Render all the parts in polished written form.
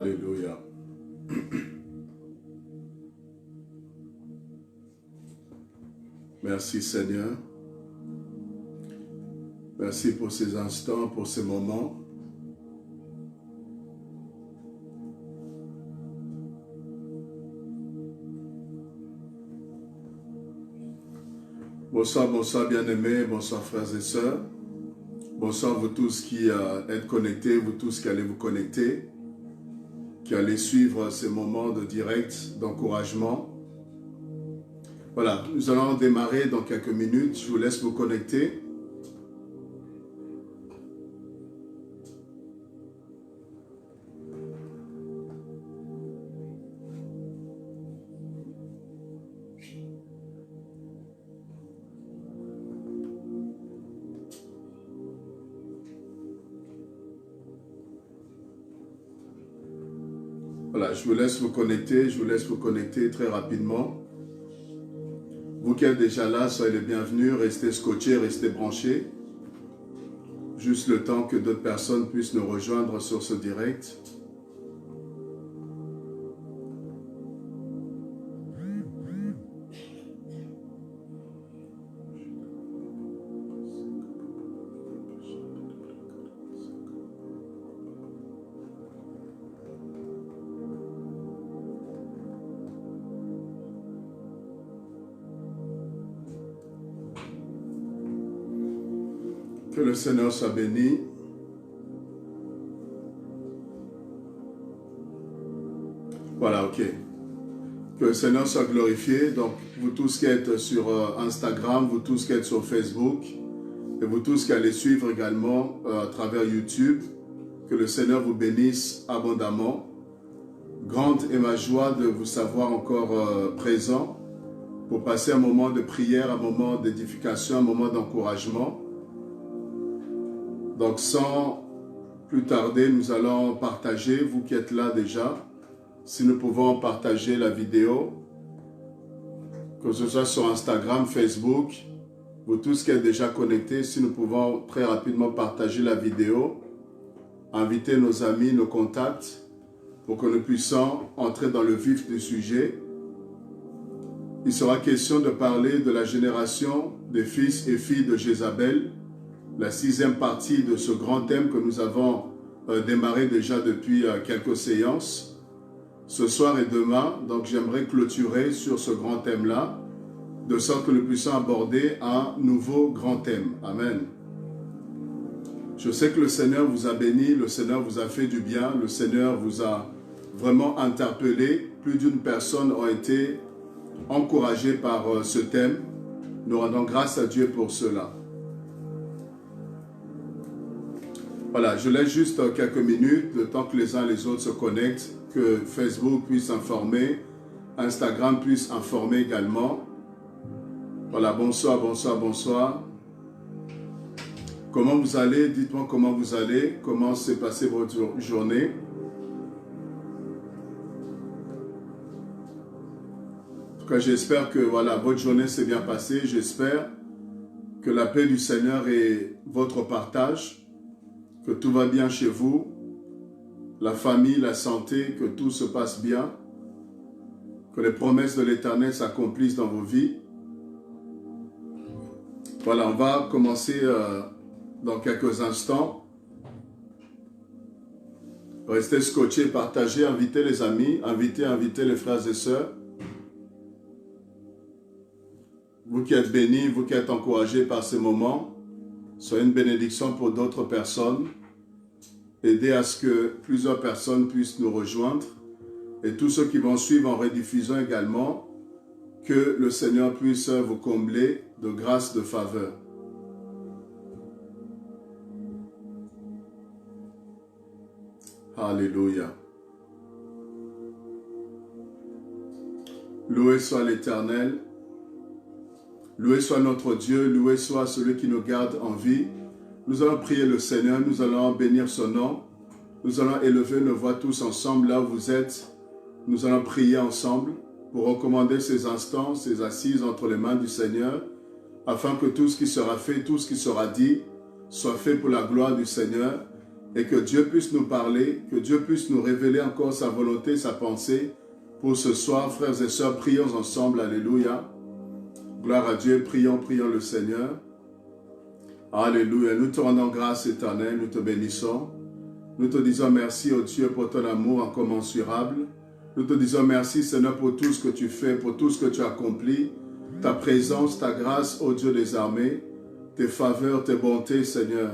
Alléluia. Merci Seigneur. Merci pour ces instants, pour ces moments. Bonsoir, bonsoir bien-aimés, bonsoir frères et sœurs. Bonsoir vous tous qui êtes connectés, vous tous qui allez vous connecter, qui allez suivre ces moments de direct, d'encouragement. Voilà, nous allons démarrer dans quelques minutes. Je vous laisse vous connecter. Voilà, je vous laisse vous connecter très rapidement. Vous qui êtes déjà là, soyez les bienvenus, restez scotchés, restez branchés. Juste le temps que d'autres personnes puissent nous rejoindre sur ce direct. Que le Seigneur soit béni. Voilà, ok. Que le Seigneur soit glorifié. Donc, vous tous qui êtes sur Instagram, vous tous qui êtes sur Facebook, et vous tous qui allez suivre également à travers YouTube, que le Seigneur vous bénisse abondamment. Grande est ma joie de vous savoir encore présent pour passer un moment de prière, un moment d'édification, un moment d'encouragement. Donc, sans plus tarder, nous allons partager, vous qui êtes là déjà, si nous pouvons partager la vidéo, que ce soit sur Instagram, Facebook, vous tous qui êtes déjà connectés, si nous pouvons très rapidement partager la vidéo, inviter nos amis, nos contacts, pour que nous puissions entrer dans le vif du sujet. Il sera question de parler de la génération des fils et filles de Jézabel, la 6e partie de ce grand thème que nous avons démarré déjà depuis quelques séances. Ce soir et demain, donc j'aimerais clôturer sur ce grand thème-là, de sorte que nous puissions aborder un nouveau grand thème. Amen. Je sais que le Seigneur vous a béni, le Seigneur vous a fait du bien, le Seigneur vous a vraiment interpellé. Plus d'une personne a été encouragée par ce thème. Nous rendons grâce à Dieu pour cela. Voilà, je laisse juste quelques minutes, le temps que les uns et les autres se connectent, que Facebook puisse informer, Instagram puisse informer également. Voilà, bonsoir, bonsoir, bonsoir. Comment vous allez? Dites-moi comment vous allez, comment s'est passée votre journée. En tout cas, j'espère que voilà, votre journée s'est bien passée. J'espère que la paix du Seigneur est votre partage. Que tout va bien chez vous, la famille, la santé, que tout se passe bien, que les promesses de l'Éternel s'accomplissent dans vos vies. Voilà, on va commencer dans quelques instants. Restez scotchés, partagez, invitez les amis, invitez les frères et sœurs. Vous qui êtes bénis, vous qui êtes encouragés par ces moments, soyez une bénédiction pour d'autres personnes. Aidez à ce que plusieurs personnes puissent nous rejoindre. Et tous ceux qui vont suivre en rediffusion également, que le Seigneur puisse vous combler de grâce, de faveur. Alléluia. Loué soit l'Éternel. Loué soit notre Dieu, loué soit celui qui nous garde en vie. Nous allons prier le Seigneur, nous allons bénir son nom. Nous allons élever nos voix tous ensemble là où vous êtes. Nous allons prier ensemble pour recommander ces instants, ces assises entre les mains du Seigneur, afin que tout ce qui sera fait, tout ce qui sera dit, soit fait pour la gloire du Seigneur et que Dieu puisse nous parler, que Dieu puisse nous révéler encore sa volonté, sa pensée. Pour ce soir, frères et sœurs, prions ensemble, alléluia. Gloire à Dieu, prions, prions le Seigneur. Alléluia, nous te rendons grâce éternelle, nous te bénissons. Nous te disons merci, ô Dieu, pour ton amour incommensurable. Nous te disons merci, Seigneur, pour tout ce que tu fais, pour tout ce que tu accomplis. Ta présence, ta grâce, ô Dieu des armées, tes faveurs, tes bontés, Seigneur.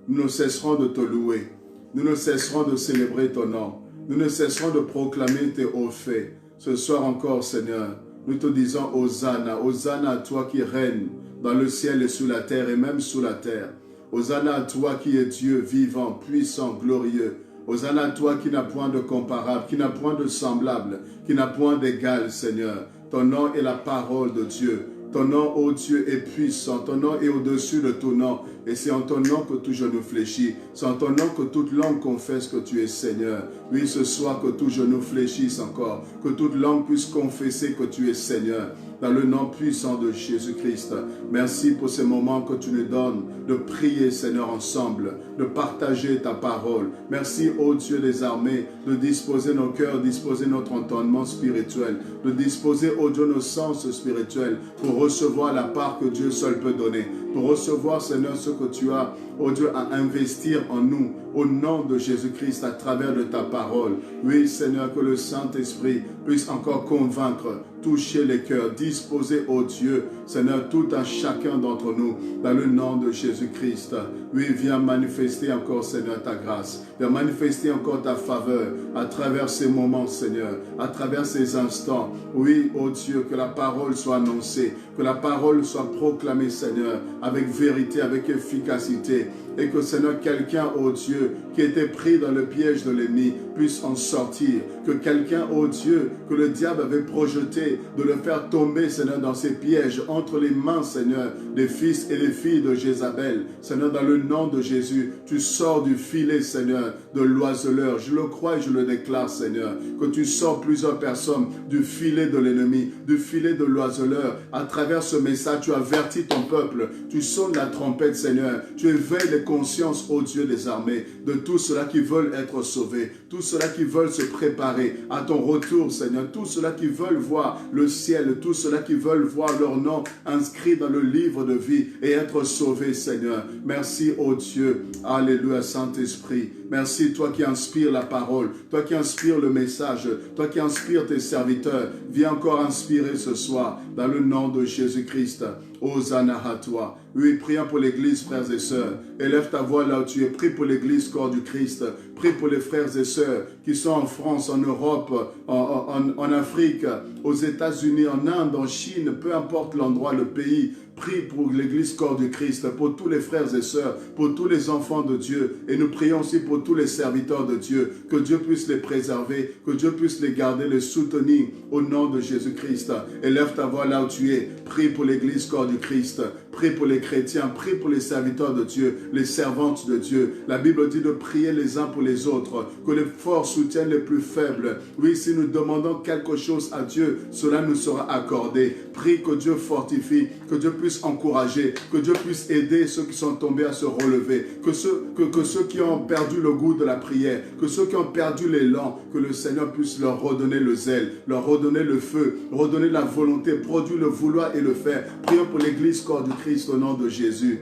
Nous ne cesserons de te louer. Nous ne cesserons de célébrer ton nom. Nous ne cesserons de proclamer tes hauts faits. Ce soir encore, Seigneur, nous te disons Hosanna. Hosanna à toi qui règne dans le ciel et sous la terre et même sous la terre. Hosanna à toi qui es Dieu vivant, puissant, glorieux. Hosanna à toi qui n'a point de comparable, qui n'a point de semblable, qui n'a point d'égal, Seigneur. Ton nom est la parole de Dieu. Ton nom, ô Dieu, est puissant. Ton nom est au-dessus de tout nom. Et c'est en ton nom que tout genou fléchit. C'est en ton nom que toute langue confesse que tu es Seigneur. Oui, ce soir, que tout genou fléchisse encore. Que toute langue puisse confesser que tu es Seigneur. Dans le nom puissant de Jésus-Christ. Merci pour ces moments que tu nous donnes de prier, Seigneur, ensemble, de partager ta parole. Merci, ô Dieu des armées, de disposer nos cœurs, disposer notre entendement spirituel, de disposer, ô Dieu, nos sens spirituels pour recevoir la part que Dieu seul peut donner, pour recevoir, Seigneur, ce que tu as, ô Dieu, à investir en nous, au nom de Jésus-Christ, à travers de ta parole. Oui, Seigneur, que le Saint-Esprit puisse encore convaincre, toucher les cœurs, disposer, ô Dieu, Seigneur, tout un chacun d'entre nous, dans le nom de Jésus-Christ. Oui, viens manifester encore, Seigneur, ta grâce. Viens manifester encore ta faveur à travers ces moments, Seigneur, à travers ces instants. Oui, ô Dieu, que la parole soit annoncée, que la parole soit proclamée, Seigneur, avec vérité, avec efficacité. Et que, Seigneur, quelqu'un, ô Dieu, qui était pris dans le piège de l'ennemi, puisse en sortir. Que quelqu'un, ô Dieu, que le diable avait projeté, de le faire tomber, Seigneur, dans ses pièges, entre les mains, Seigneur, des fils et des filles de Jézabel. Seigneur, dans le nom de Jésus, tu sors du filet, Seigneur, de l'oiseleur. Je le crois et je le déclare, Seigneur, que tu sors plusieurs personnes du filet de l'ennemi, du filet de l'oiseleur. À travers ce message, tu avertis ton peuple. Tu sonnes la trompette, Seigneur. Tu éveilles les consciences, ô Dieu des armées, de tous ceux-là qui veulent être sauvés, tous ceux-là qui veulent se préparer à ton retour, Seigneur, tous ceux-là qui veulent voir le ciel, tous ceux-là qui veulent voir leur nom inscrit dans le livre de vie et être sauvés, Seigneur. Merci, ô Dieu. Alléluia, Saint-Esprit. Merci, toi qui inspires la parole, toi qui inspires le message, toi qui inspires tes serviteurs. Viens encore inspirer ce soir, dans le nom de Jésus-Christ. Hosanna à toi. Oui, prions pour l'Église, frères et sœurs. Élève ta voix là où tu es. Prie pour l'Église, corps du Christ. Prie pour les frères et sœurs qui sont en France, en Europe, en Afrique, aux États-Unis, en Inde, en Chine, peu importe l'endroit, le pays. Prie pour l'Église corps du Christ, pour tous les frères et sœurs, pour tous les enfants de Dieu. Et nous prions aussi pour tous les serviteurs de Dieu. Que Dieu puisse les préserver, que Dieu puisse les garder, les soutenir au nom de Jésus-Christ. Élève ta voix là où tu es. Prie pour l'Église corps du Christ. Prie pour les chrétiens, prie pour les serviteurs de Dieu, les servantes de Dieu. La Bible dit de prier les uns pour les autres, que les forts soutiennent les plus faibles. Oui, si nous demandons quelque chose à Dieu, cela nous sera accordé. Prie que Dieu fortifie, que Dieu puisse encourager, que Dieu puisse aider ceux qui sont tombés à se relever, que ceux qui ont perdu le goût de la prière, que ceux qui ont perdu l'élan, que le Seigneur puisse leur redonner le zèle, leur redonner le feu, redonner la volonté, produire le vouloir et le faire. Prions pour l'Église corps du Christ au nom de Jésus.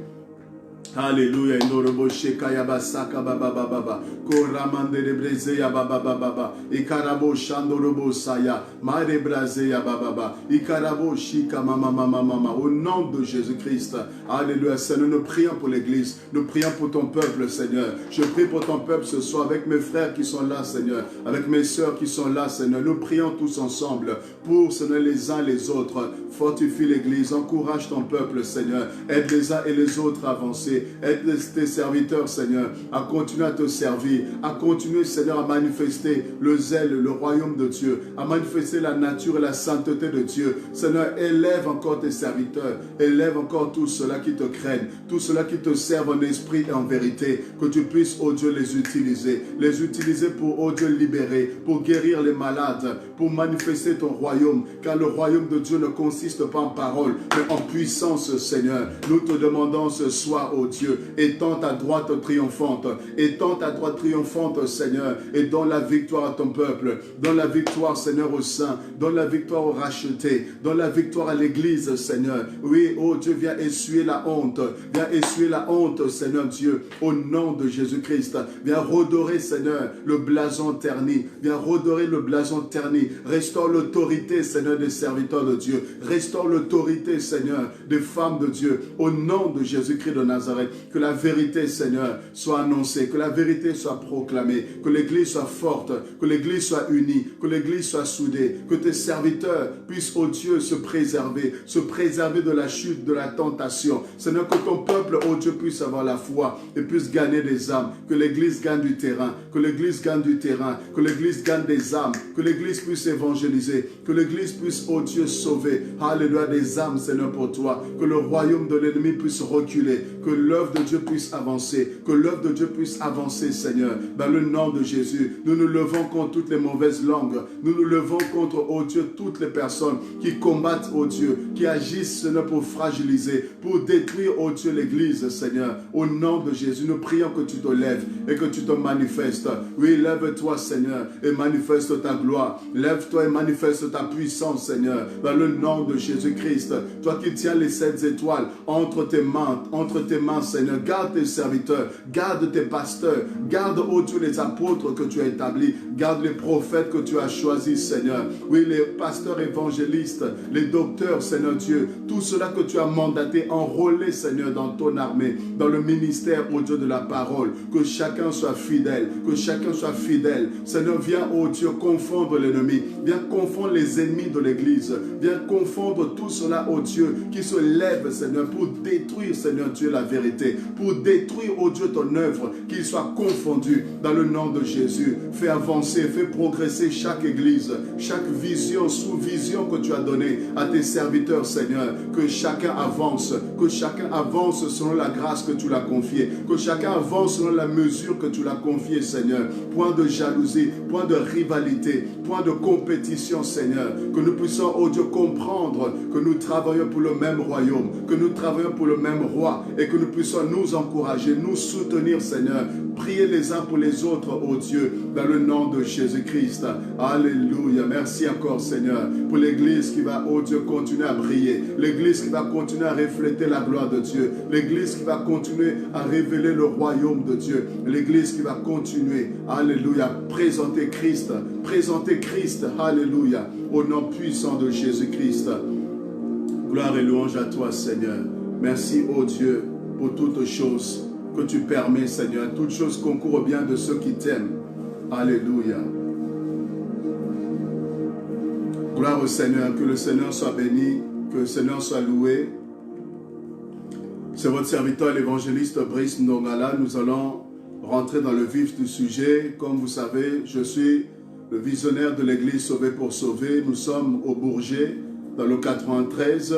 Alléluia. Indorobo shekaya basaka baba baba. Koramande de brezeya baba baba. Ikarabo shandorobo saya. Mare brazeya baba. Ikarabo shika mama mama mama. Au nom de Jésus-Christ. Alléluia. Seigneur, nous prions pour l'Église. Nous prions pour ton peuple, Seigneur. Je prie pour ton peuple ce soir avec mes frères qui sont là, Seigneur. Avec mes sœurs qui sont là, Seigneur. Nous prions tous ensemble pour, Seigneur, les uns les autres. Fortifie l'Église. Encourage ton peuple, Seigneur. Aide les uns et les autres à avancer. Aide tes serviteurs, Seigneur, à continuer à te servir, à continuer, Seigneur, à manifester le zèle, le royaume de Dieu, à manifester la nature et la sainteté de Dieu. Seigneur, élève encore tes serviteurs, élève encore tous ceux-là qui te craignent, tous ceux-là qui te servent en esprit et en vérité, que tu puisses, oh Dieu, les utiliser pour, oh Dieu, libérer, pour guérir les malades, pour manifester ton royaume, car le royaume de Dieu ne consiste pas en parole, mais en puissance, Seigneur. Nous te demandons ce soir, oh Dieu. Étends ta droite triomphante. Étends ta droite triomphante, Seigneur. Et donne la victoire à ton peuple. Donne la victoire, Seigneur, aux saints. Donne la victoire aux rachetés. Donne la victoire à l'Église, Seigneur. Oui, oh Dieu, viens essuyer la honte. Viens essuyer la honte, Seigneur Dieu, au nom de Jésus-Christ. Viens redorer, Seigneur, le blason terni. Viens redorer le blason terni. Restaure l'autorité, Seigneur, des serviteurs de Dieu. Restaure l'autorité, Seigneur, des femmes de Dieu. Au nom de Jésus-Christ de Nazareth. Que la vérité, Seigneur, soit annoncée. Que la vérité soit proclamée. Que l'Église soit forte. Que l'Église soit unie. Que l'Église soit soudée. Que tes serviteurs puissent, oh Dieu, se préserver de la chute, de la tentation. Seigneur, que ton peuple, oh Dieu, puisse avoir la foi et puisse gagner des âmes. Que l'Église gagne du terrain. Que l'Église gagne du terrain. Que l'Église gagne des âmes. Que l'Église puisse évangéliser. Que l'Église puisse, oh Dieu, sauver. Alléluia, des âmes, Seigneur, pour toi. Que le royaume de l'ennemi puisse reculer. Que l'œuvre de Dieu puisse avancer. Que l'œuvre de Dieu puisse avancer, Seigneur. Dans le nom de Jésus, nous nous levons contre toutes les mauvaises langues. Nous nous levons contre, oh Dieu, toutes les personnes qui combattent, oh Dieu, qui agissent, Seigneur, pour fragiliser, pour détruire, oh Dieu, l'Église, Seigneur. Au nom de Jésus, nous prions que tu te lèves et que tu te manifestes. Oui, lève-toi, Seigneur, et manifeste ta gloire. Lève-toi et manifeste ta puissance, Seigneur, dans le nom de Jésus-Christ. Toi qui tiens les 7 étoiles entre tes mains, Seigneur. Garde tes serviteurs, garde tes pasteurs, garde, oh Dieu, les apôtres que tu as établis, garde les prophètes que tu as choisis, Seigneur. Oui, les pasteurs évangélistes, les docteurs, Seigneur Dieu, tout cela que tu as mandaté, enrôlé, Seigneur, dans ton armée, dans le ministère, oh Dieu, de la parole. Que chacun soit fidèle, que chacun soit fidèle. Seigneur, viens, oh Dieu, confondre l'ennemi, viens confondre les ennemis de l'Église, viens confondre tout cela, oh Dieu, qui se lève, Seigneur, pour détruire, Seigneur Dieu, la vérité, pour détruire, oh Dieu, ton œuvre, qu'il soit confondu dans le nom de Jésus. Fais avancer, fais progresser chaque Église, chaque vision, sous-vision que tu as donnée à tes serviteurs, Seigneur. Que chacun avance selon la grâce que tu l'as confiée, que chacun avance selon la mesure que tu l'as confiée, Seigneur. Point de jalousie, point de rivalité, point de compétition, Seigneur. Que nous puissions, oh Dieu, comprendre que nous travaillons pour le même royaume, que nous travaillons pour le même roi et que nous puissions nous encourager, nous soutenir, Seigneur. Priez les uns pour les autres, oh Dieu, dans le nom de Jésus-Christ. Alléluia. Merci encore, Seigneur, pour l'Église qui va, oh Dieu, continuer à briller. L'Église qui va continuer à refléter la gloire de Dieu. L'Église qui va continuer à révéler le royaume de Dieu. L'Église qui va continuer, alléluia, présenter Christ, alléluia, au nom puissant de Jésus-Christ. Gloire et louange à toi, Seigneur. Merci, oh Dieu, pour toutes choses que tu permets, Seigneur. Toutes choses concourent au bien de ceux qui t'aiment. Alléluia. Gloire au Seigneur. Que le Seigneur soit béni. Que le Seigneur soit loué. C'est votre serviteur, l'évangéliste Brice Ndongala. Nous allons rentrer dans le vif du sujet. Comme vous savez, je suis le visionnaire de l'église Sauvé pour Sauver. Nous sommes au Bourget, dans le 93.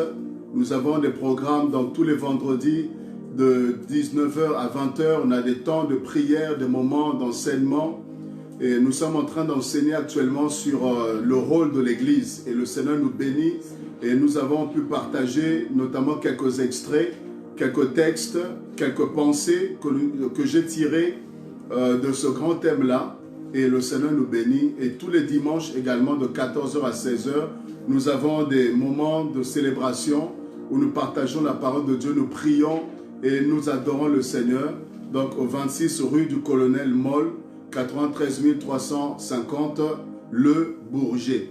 Nous avons des programmes dans tous les vendredis de 19h à 20h. On a des temps de prière, des moments d'enseignement. Et nous sommes en train d'enseigner actuellement sur le rôle de l'église. Et le Seigneur nous bénit. Et nous avons pu partager notamment quelques extraits, quelques textes, quelques pensées que j'ai tirées de ce grand thème-là. Et le Seigneur nous bénit. Et tous les dimanches également de 14h à 16h, nous avons des moments de célébration où nous partageons la parole de Dieu, nous prions et nous adorons le Seigneur. Donc au 26 rue du Colonel Moll, 93 350, Le Bourget.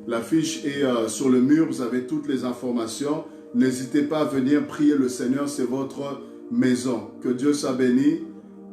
L'affiche est sur le mur, vous avez toutes les informations. N'hésitez pas à venir prier le Seigneur, c'est votre maison. Que Dieu soit béni.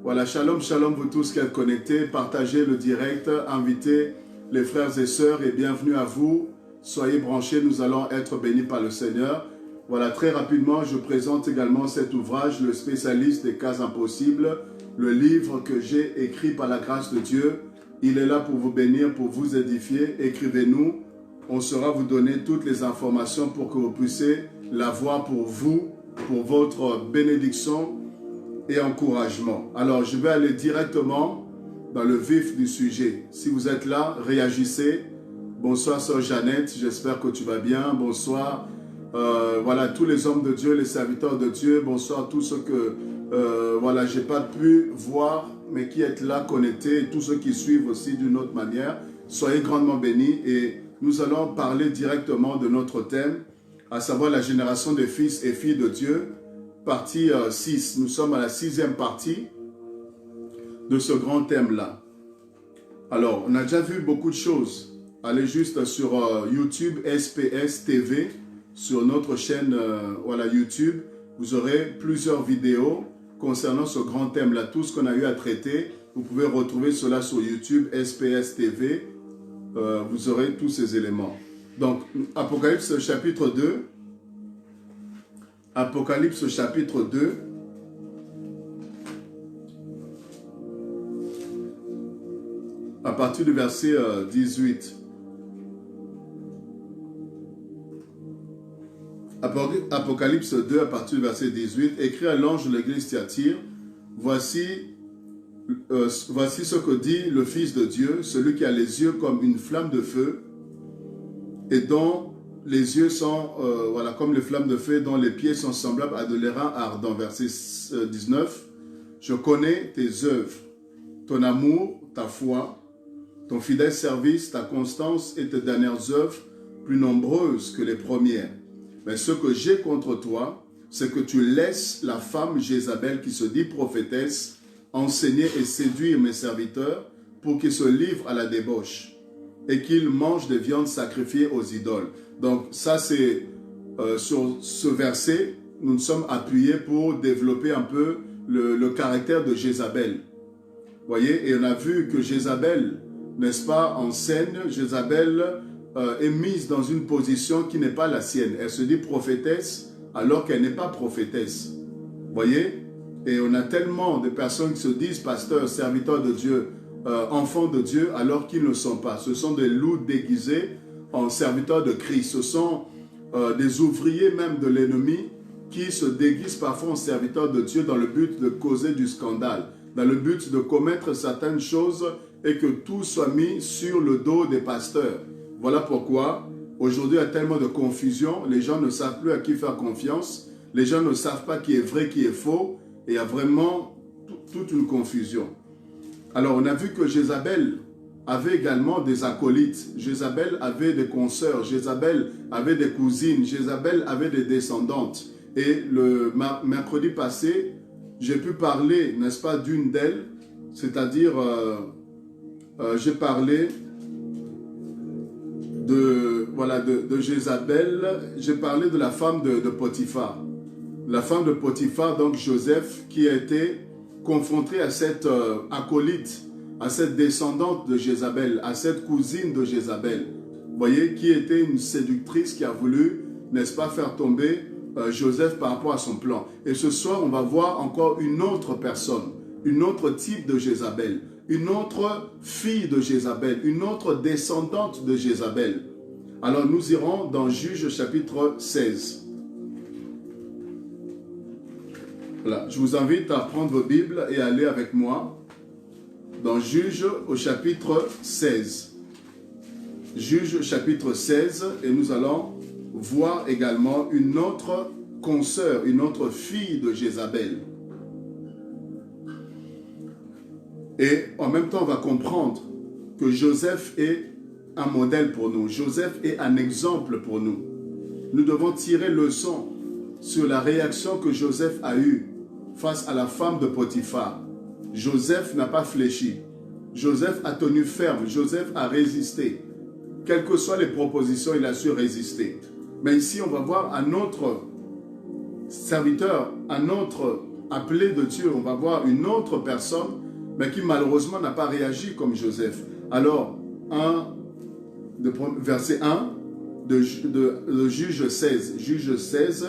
Voilà, shalom, shalom vous tous qui êtes connectés. Partagez le direct, invitez les frères et sœurs et bienvenue à vous. Soyez branchés, nous allons être bénis par le Seigneur. Voilà, très rapidement, je présente également cet ouvrage, Le spécialiste des cas impossibles, le livre que j'ai écrit par la grâce de Dieu. Il est là pour vous bénir, pour vous édifier. Écrivez-nous, on saura vous donner toutes les informations pour que vous puissiez l'avoir pour vous, pour votre bénédiction et encouragement. Alors, je vais aller directement dans le vif du sujet. Si vous êtes là, réagissez. Bonsoir, sœur Jeannette, j'espère que tu vas bien. Bonsoir. Voilà, tous les hommes de Dieu, les serviteurs de Dieu, bonsoir tous ceux voilà, j'ai pas pu voir, mais qui êtes là connectés, et tous ceux qui suivent aussi d'une autre manière, soyez grandement bénis et nous allons parler directement de notre thème, à savoir la génération des fils et filles de Dieu, partie 6. Nous sommes à la 6e partie de ce grand thème-là. Alors, on a déjà vu beaucoup de choses. Allez juste sur YouTube, SPS TV, sur notre chaîne voilà, YouTube. Vous aurez plusieurs vidéos concernant ce grand thème-là. Tout ce qu'on a eu à traiter, vous pouvez retrouver cela sur YouTube, SPS TV. Vous aurez tous ces éléments. Donc, Apocalypse chapitre 2. Apocalypse chapitre 2. À partir du verset 18. Apocalypse 2, à partir du verset 18. Écrit à l'ange de l'église Thyatire, voici ce que dit le Fils de Dieu, celui qui a les yeux comme une flamme de feu, et dont les yeux sont voilà, comme les flammes de feu, dont les pieds sont semblables à de l'airain ardent. Verset 19. Je connais tes œuvres, ton amour, ta foi, ton fidèle service, ta constance et tes dernières œuvres, plus nombreuses que les premières. Mais ce que j'ai contre toi, c'est que tu laisses la femme Jézabel qui se dit prophétesse enseigner et séduire mes serviteurs pour qu'ils se livrent à la débauche et qu'ils mangent des viandes sacrifiées aux idoles. Donc ça c'est sur ce verset, nous nous sommes appuyés pour développer un peu le caractère de Jézabel. Vous voyez, et on a vu que Jézabel, n'est-ce pas, enseigne, Jézabel est mise dans une position qui n'est pas la sienne. Elle se dit prophétesse alors qu'elle n'est pas prophétesse. Vous voyez? Et on a tellement de personnes qui se disent pasteurs, serviteurs de Dieu, enfants de Dieu, alors qu'ils ne sont pas. Ce sont des loups déguisés en serviteurs de Christ. Ce sont des ouvriers même de l'ennemi qui se déguisent parfois en serviteurs de Dieu dans le but de causer du scandale, dans le but de commettre certaines choses et que tout soit mis sur le dos des pasteurs. Voilà pourquoi aujourd'hui il y a tellement de confusion, les gens ne savent plus à qui faire confiance, les gens ne savent pas qui est vrai, qui est faux, et il y a vraiment toute une confusion. Alors on a vu que Jézabel avait également des acolytes, Jézabel avait des consoeurs, Jézabel avait des cousines, Jézabel avait des descendantes. Et le mercredi passé, j'ai pu parler, n'est-ce pas, d'une d'elles, c'est-à-dire j'ai parlé de Jézabel, j'ai parlé de la femme de Potiphar. La femme de Potiphar, donc Joseph, qui a été confronté à cette acolyte, à cette descendante de Jézabel, à cette cousine de Jézabel. Vous voyez, qui était une séductrice qui a voulu, n'est-ce pas, faire tomber Joseph par rapport à son plan. Et ce soir, on va voir encore une autre personne, une autre type de Jézabel, une autre fille de Jézabel, une autre descendante de Jézabel. Alors nous irons dans Juge chapitre 16. Voilà, je vous invite à prendre vos Bibles et aller avec moi dans Juge au chapitre 16. Juge chapitre 16 et nous allons voir également une autre consoeur, une autre fille de Jézabel. Et en même temps, on va comprendre que Joseph est un modèle pour nous. Joseph est un exemple pour nous. Nous devons tirer leçon sur la réaction que Joseph a eue face à la femme de Potiphar. Joseph n'a pas fléchi. Joseph a tenu ferme. Joseph a résisté. Quelles que soient les propositions, il a su résister. Mais ici, on va voir un autre serviteur, un autre appelé de Dieu. On va voir une autre personne, mais qui malheureusement n'a pas réagi comme Joseph. Alors, verset 1 de Juge 16. Juge 16,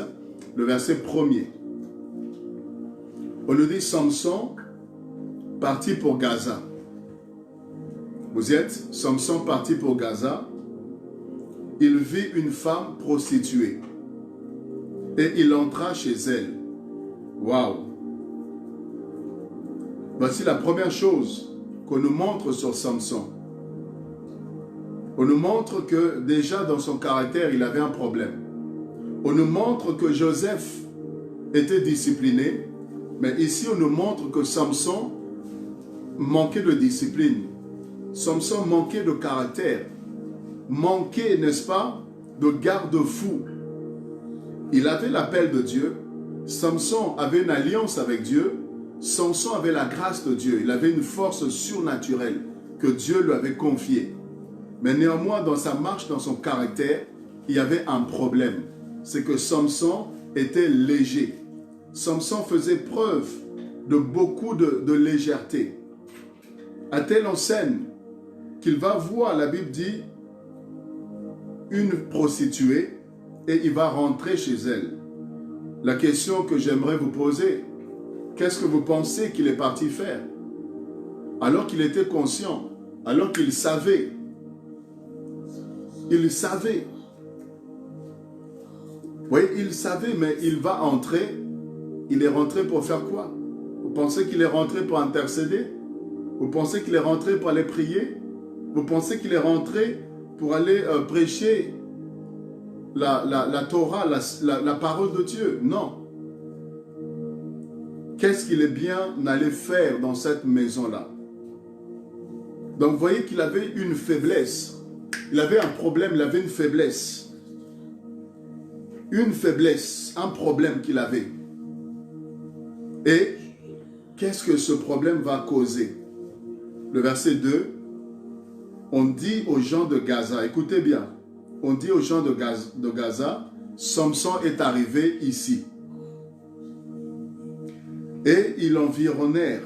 le verset 1er. On nous dit Samson parti pour Gaza. Vous y êtes? Samson parti pour Gaza. Il vit une femme prostituée. Et il entra chez elle. Waouh! Voici la première chose qu'on nous montre sur Samson. On nous montre que déjà dans son caractère, il avait un problème. On nous montre que Joseph était discipliné. Mais ici, on nous montre que Samson manquait de discipline. Samson manquait de caractère. Manquait, n'est-ce pas, de garde-fou. Il avait l'appel de Dieu. Samson avait une alliance avec Dieu. Samson avait la grâce de Dieu. Il avait une force surnaturelle que Dieu lui avait confiée. Mais néanmoins, dans sa marche, dans son caractère, il y avait un problème. C'est que Samson était léger. Samson faisait preuve de beaucoup de légèreté. À telle enseigne qu'il va voir, la Bible dit, une prostituée et il va rentrer chez elle. La question que j'aimerais vous poser, qu'est-ce que vous pensez qu'il est parti faire? Alors qu'il était conscient, alors qu'il savait. Il savait. Oui, il savait, mais il va entrer. Il est rentré pour faire quoi? Vous pensez qu'il est rentré pour intercéder? Vous pensez qu'il est rentré pour aller prier? Vous pensez qu'il est rentré pour aller prêcher la Torah, la parole de Dieu? Non. Qu'est-ce qu'il est bien allé faire dans cette maison-là? Donc, vous voyez qu'il avait une faiblesse. Il avait un problème, il avait une faiblesse. Une faiblesse, un problème qu'il avait. Et qu'est-ce que ce problème va causer? Le verset 2, on dit aux gens de Gaza, écoutez bien, on dit aux gens de Gaza, Samson est arrivé ici. Et ils l'environnèrent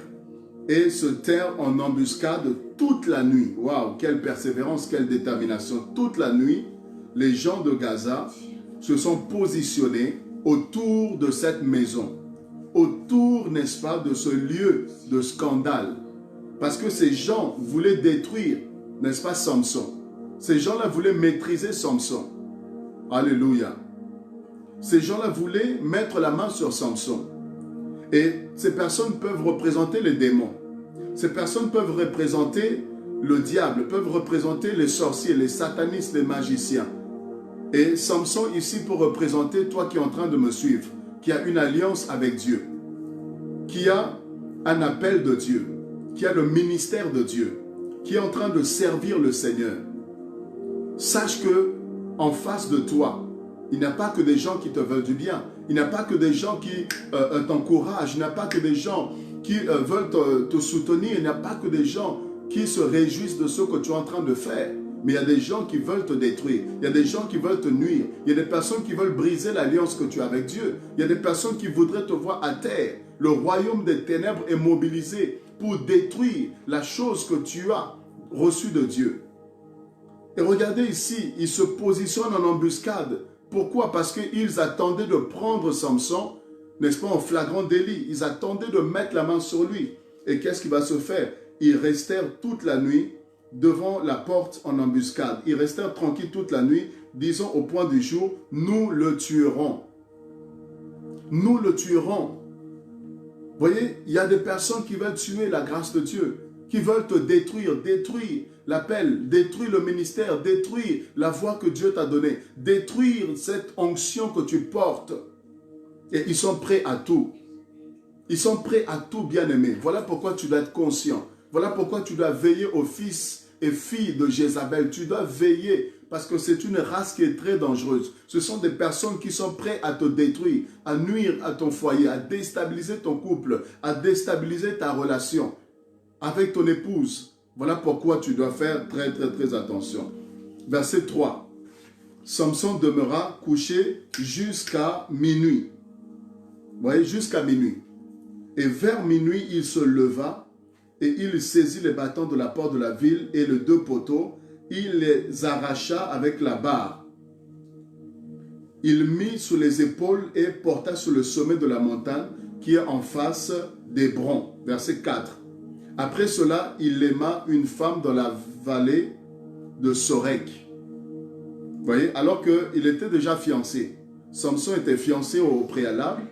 et se tinrent en embuscade toute la nuit. Waouh, quelle persévérance, quelle détermination. Toute la nuit, les gens de Gaza se sont positionnés autour de cette maison. Autour, n'est-ce pas, de ce lieu de scandale. Parce que ces gens voulaient détruire, n'est-ce pas, Samson. Ces gens-là voulaient maîtriser Samson. Alléluia. Ces gens-là voulaient mettre la main sur Samson. Et ces personnes peuvent représenter les démons. Ces personnes peuvent représenter le diable, peuvent représenter les sorciers, les satanistes, les magiciens. Et Samson ici pour représenter toi qui es en train de me suivre, qui a une alliance avec Dieu, qui a un appel de Dieu, qui a le ministère de Dieu, qui est en train de servir le Seigneur. Sache que en face de toi, il n'y a pas que des gens qui te veulent du bien. Il n'y a pas que des gens qui t'encouragent. Il n'y a pas que des gens qui veulent te soutenir. Il n'y a pas que des gens qui se réjouissent de ce que tu es en train de faire. Mais il y a des gens qui veulent te détruire. Il y a des gens qui veulent te nuire. Il y a des personnes qui veulent briser l'alliance que tu as avec Dieu. Il y a des personnes qui voudraient te voir à terre. Le royaume des ténèbres est mobilisé pour détruire la chose que tu as reçue de Dieu. Et regardez ici, ils se positionnent en embuscade. Pourquoi? Parce qu'ils attendaient de prendre Samson, n'est-ce pas, en flagrant délit. Ils attendaient de mettre la main sur lui. Et qu'est-ce qui va se faire? Ils restèrent toute la nuit devant la porte en embuscade. Ils restèrent tranquilles toute la nuit, disant au point du jour, nous le tuerons. Nous le tuerons. Vous voyez, il y a des personnes qui veulent tuer la grâce de Dieu, qui veulent te détruire l'appel, détruire le ministère, détruire la voix que Dieu t'a donnée, détruire cette onction que tu portes. Et ils sont prêts à tout. Ils sont prêts à tout, bien-aimé. Voilà pourquoi tu dois être conscient. Voilà pourquoi tu dois veiller aux fils et filles de Jézabel. Tu dois veiller parce que c'est une race qui est très dangereuse. Ce sont des personnes qui sont prêtes à te détruire, à nuire à ton foyer, à déstabiliser ton couple, à déstabiliser ta relation avec ton épouse. Voilà pourquoi tu dois faire très attention. Verset 3. Samson demeura couché jusqu'à minuit. Vous voyez, jusqu'à minuit. Et vers minuit, il se leva et il saisit les bâtons de la porte de la ville et les deux poteaux. Il les arracha avec la barre. Il mit sous les épaules et porta sur le sommet de la montagne qui est en face d'Hébron. Verset 4. Après cela, il aima une femme dans la vallée de Sorek. Vous voyez, alors qu'il était déjà fiancé. Samson était fiancé au préalable,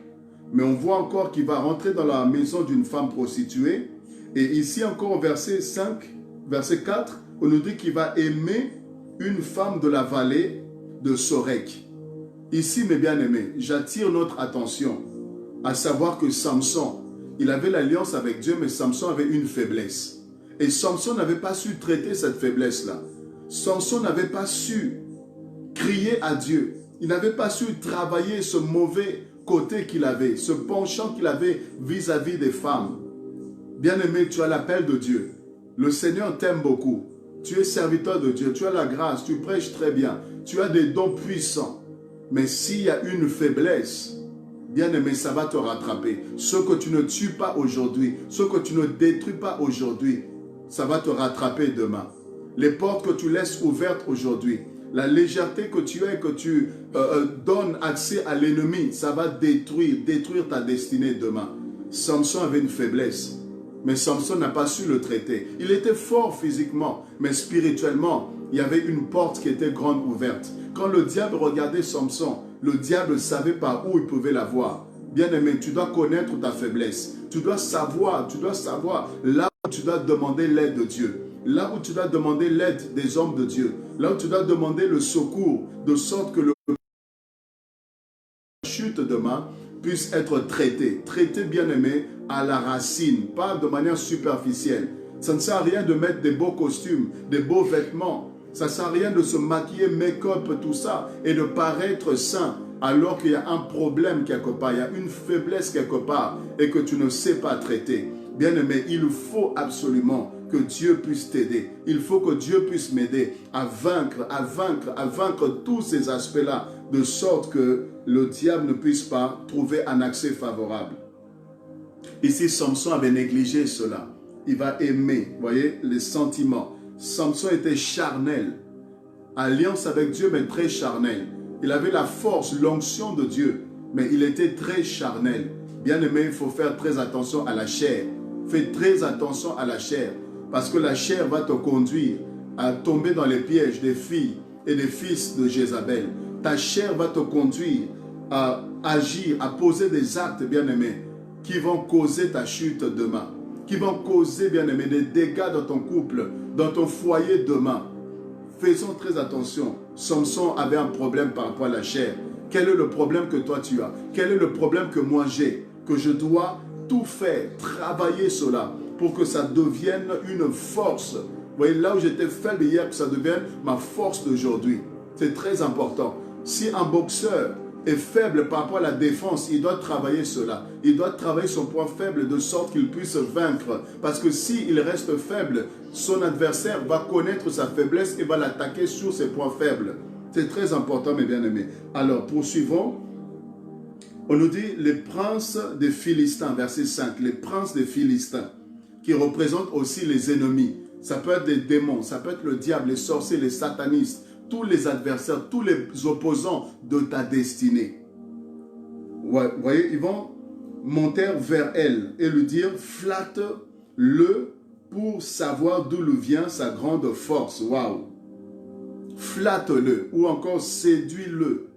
mais on voit encore qu'il va rentrer dans la maison d'une femme prostituée. Et ici encore au verset 5, verset 4, on nous dit qu'il va aimer une femme de la vallée de Sorek. Ici, mes bien-aimés, j'attire notre attention à savoir que Samson il avait l'alliance avec Dieu, mais Samson avait une faiblesse. Et Samson n'avait pas su traiter cette faiblesse-là. Samson n'avait pas su crier à Dieu. Il n'avait pas su travailler ce mauvais côté qu'il avait, ce penchant qu'il avait vis-à-vis des femmes. Bien-aimé, tu as l'appel de Dieu. Le Seigneur t'aime beaucoup. Tu es serviteur de Dieu, tu as la grâce, tu prêches très bien, tu as des dons puissants. Mais s'il y a une faiblesse, bien-aimé, ça va te rattraper. Ce que tu ne tues pas aujourd'hui, ce que tu ne détruis pas aujourd'hui, ça va te rattraper demain. Les portes que tu laisses ouvertes aujourd'hui, la légèreté que tu as et que tu donnes accès à l'ennemi, ça va détruire ta destinée demain. Samson avait une faiblesse, mais Samson n'a pas su le traiter. Il était fort physiquement, mais spirituellement, il y avait une porte qui était grande ouverte. Quand le diable regardait Samson, le diable savait par où il pouvait la voir. Bien-aimé, tu dois connaître ta faiblesse. Tu dois savoir là où tu dois demander l'aide de Dieu. Là où tu dois demander l'aide des hommes de Dieu. Là où tu dois demander le secours, de sorte que la chute demain puisse être traitée. Traitée, bien-aimé, à la racine, pas de manière superficielle. Ça ne sert à rien de mettre des beaux costumes, des beaux vêtements. Ça ne sert à rien de se maquiller, make-up, tout ça, et de paraître sain, alors qu'il y a un problème quelque part, il y a une faiblesse quelque part, et que tu ne sais pas traiter. Bien-aimé, il faut absolument que Dieu puisse t'aider. Il faut que Dieu puisse m'aider à vaincre tous ces aspects-là, de sorte que le diable ne puisse pas trouver un accès favorable. Ici, Samson avait négligé cela. Il va aimer, vous voyez, les sentiments. Samson était charnel. Alliance avec Dieu, mais très charnel. Il avait la force, l'onction de Dieu, mais il était très charnel. Bien-aimé, il faut faire très attention à la chair. Fais très attention à la chair, parce que la chair va te conduire à tomber dans les pièges des filles et des fils de Jézabel. Ta chair va te conduire à agir, à poser des actes, bien-aimés, qui vont causer ta chute demain, qui vont causer, bien-aimé, des dégâts dans ton couple, dans ton foyer demain. Faisons très attention. Samson avait un problème par rapport à la chair. Quel est le problème que toi tu as? Quel est le problème que moi j'ai? Que je dois tout faire, travailler cela pour que ça devienne une force. Vous voyez, là où j'étais faible hier, que ça devienne ma force d'aujourd'hui. C'est très important. Si un boxeur est faible par rapport à la défense, il doit travailler cela. Il doit travailler son point faible de sorte qu'il puisse vaincre. Parce que s'il reste faible, son adversaire va connaître sa faiblesse et va l'attaquer sur ses points faibles. C'est très important, mes bien-aimés. Alors, poursuivons. On nous dit les princes des Philistins, verset 5. Les princes des Philistins, qui représentent aussi les ennemis. Ça peut être des démons, ça peut être le diable, les sorciers, les satanistes, tous les adversaires, tous les opposants de ta destinée. Ouais, vous voyez, ils vont monter vers elle et lui dire, flatte-le pour savoir d'où lui vient sa grande force. Waouh! Flatte-le ou encore séduis-le.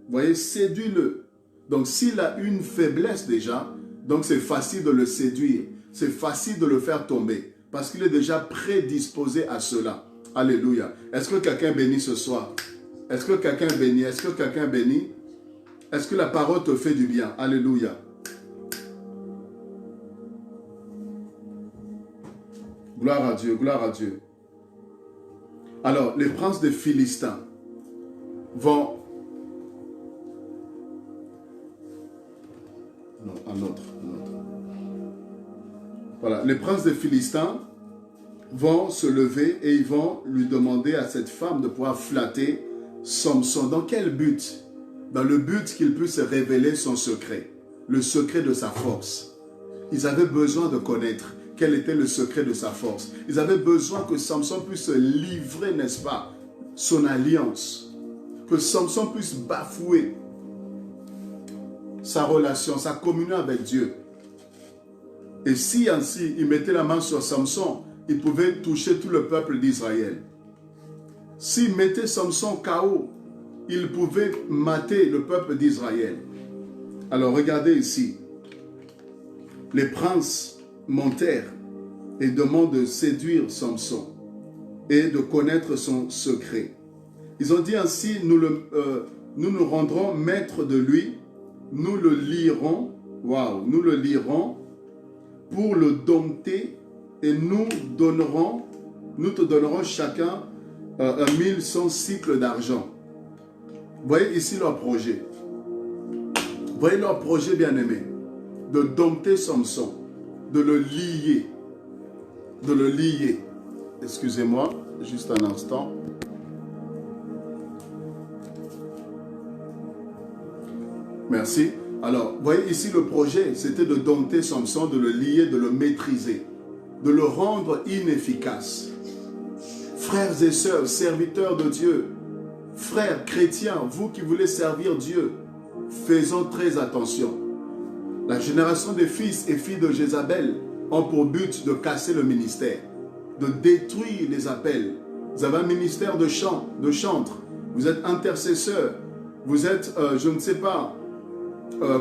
Vous voyez, séduis-le. Donc, s'il a une faiblesse déjà, donc c'est facile de le séduire. C'est facile de le faire tomber parce qu'il est déjà prédisposé à cela. Alléluia. Est-ce que quelqu'un bénit ce soir? Est-ce que quelqu'un bénit? Est-ce que quelqu'un bénit? Est-ce que la parole te fait du bien? Alléluia. Gloire à Dieu, gloire à Dieu. Alors, les princes des Philistins vont... Non, un autre. Voilà, les princes des Philistins vont se lever et ils vont lui demander à cette femme de pouvoir flatter Samson. Dans quel but? Dans le but qu'il puisse révéler son secret, le secret de sa force. Ils avaient besoin de connaître quel était le secret de sa force. Ils avaient besoin que Samson puisse livrer, n'est-ce pas, son alliance. Que Samson puisse bafouer sa relation, sa communion avec Dieu. Et si ainsi, il mettait la main sur Samson, il pouvait toucher tout le peuple d'Israël. S'il mettait Samson KO, il pouvait mater le peuple d'Israël. Alors regardez ici. Les princes montèrent et demandent de séduire Samson et de connaître son secret. Ils ont dit ainsi, nous nous rendrons maîtres de lui, nous le lirons, waouh, nous le lirons pour le dompter et nous te donnerons chacun 1100 cycles d'argent. Voyez ici leur projet. Voyez leur projet, bien-aimé, de dompter Samson, de le lier. De le lier. Excusez-moi, juste un instant. Merci. Alors, voyez ici le projet, c'était de dompter Samson, de le lier, de le maîtriser, de le rendre inefficace. Frères et sœurs, serviteurs de Dieu, frères chrétiens, vous qui voulez servir Dieu, faisons très attention. La génération des fils et filles de Jézabel ont pour but de casser le ministère, de détruire les appels. Vous avez un ministère de chant, de chantre, vous êtes intercesseur, vous êtes, je ne sais pas,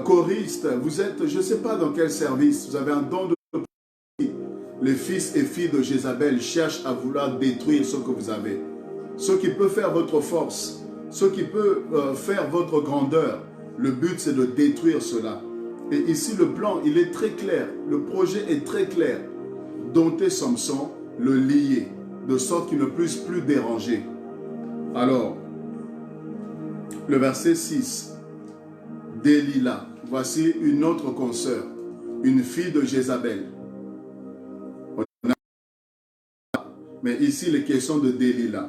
choriste, vous êtes, je ne sais pas dans quel service, vous avez un don de... Les fils et filles de Jézabel cherchent à vouloir détruire ce que vous avez. Ce qui peut faire votre force, ce qui peut faire votre grandeur, le but c'est de détruire cela. Et ici le plan, il est très clair, le projet est très clair. Dompter Samson, le lier, de sorte qu'il ne puisse plus déranger. Alors, le verset 6, Délila, voici une autre consoeur, une fille de Jézabel. Mais ici, il est question de Délila.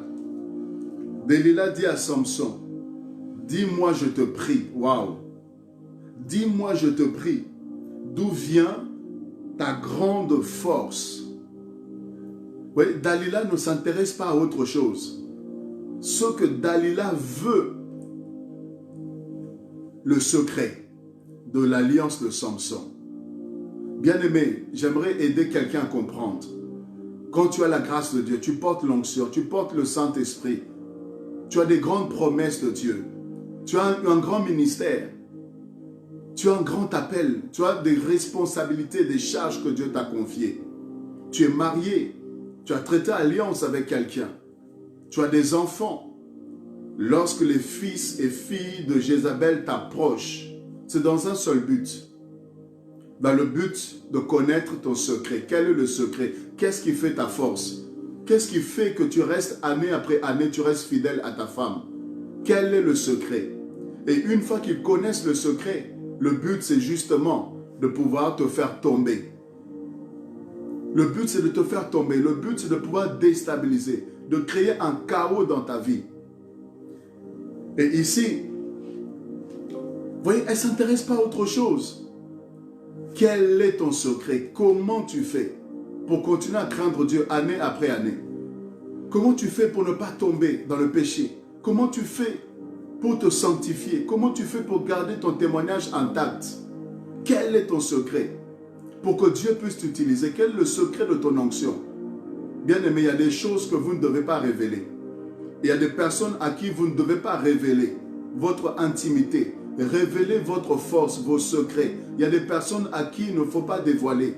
Délila dit à Samson, dis-moi je te prie, waouh, dis-moi je te prie, d'où vient ta grande force? Oui, Dalila ne s'intéresse pas à autre chose. Ce que Dalila veut, le secret de l'alliance de Samson. Bien-aimé, j'aimerais aider quelqu'un à comprendre. Quand tu as la grâce de Dieu, tu portes l'onction, tu portes le Saint-Esprit, tu as des grandes promesses de Dieu, tu as un grand ministère, tu as un grand appel, tu as des responsabilités, des charges que Dieu t'a confiées. Tu es marié, tu as traité alliance avec quelqu'un, tu as des enfants. Lorsque les fils et filles de Jézabel t'approchent, c'est dans un seul but. Dans le but de connaître ton secret. Quel est le secret? Qu'est-ce qui fait ta force? Qu'est-ce qui fait que tu restes année après année, tu restes fidèle à ta femme? Quel est le secret? Et une fois qu'ils connaissent le secret, le but c'est justement de pouvoir te faire tomber. Le but c'est de te faire tomber. Le but c'est de pouvoir déstabiliser, de créer un chaos dans ta vie. Et ici, vous voyez, elle ne s'intéresse pas à autre chose. Quel est ton secret? Comment tu fais pour continuer à craindre Dieu année après année? Comment tu fais pour ne pas tomber dans le péché? Comment tu fais pour te sanctifier? Comment tu fais pour garder ton témoignage intact? Quel est ton secret pour que Dieu puisse t'utiliser? Quel est le secret de ton onction? Bien-aimé, il y a des choses que vous ne devez pas révéler. Il y a des personnes à qui vous ne devez pas révéler votre intimité. Révélez votre force, vos secrets. Il y a des personnes à qui il ne faut pas dévoiler.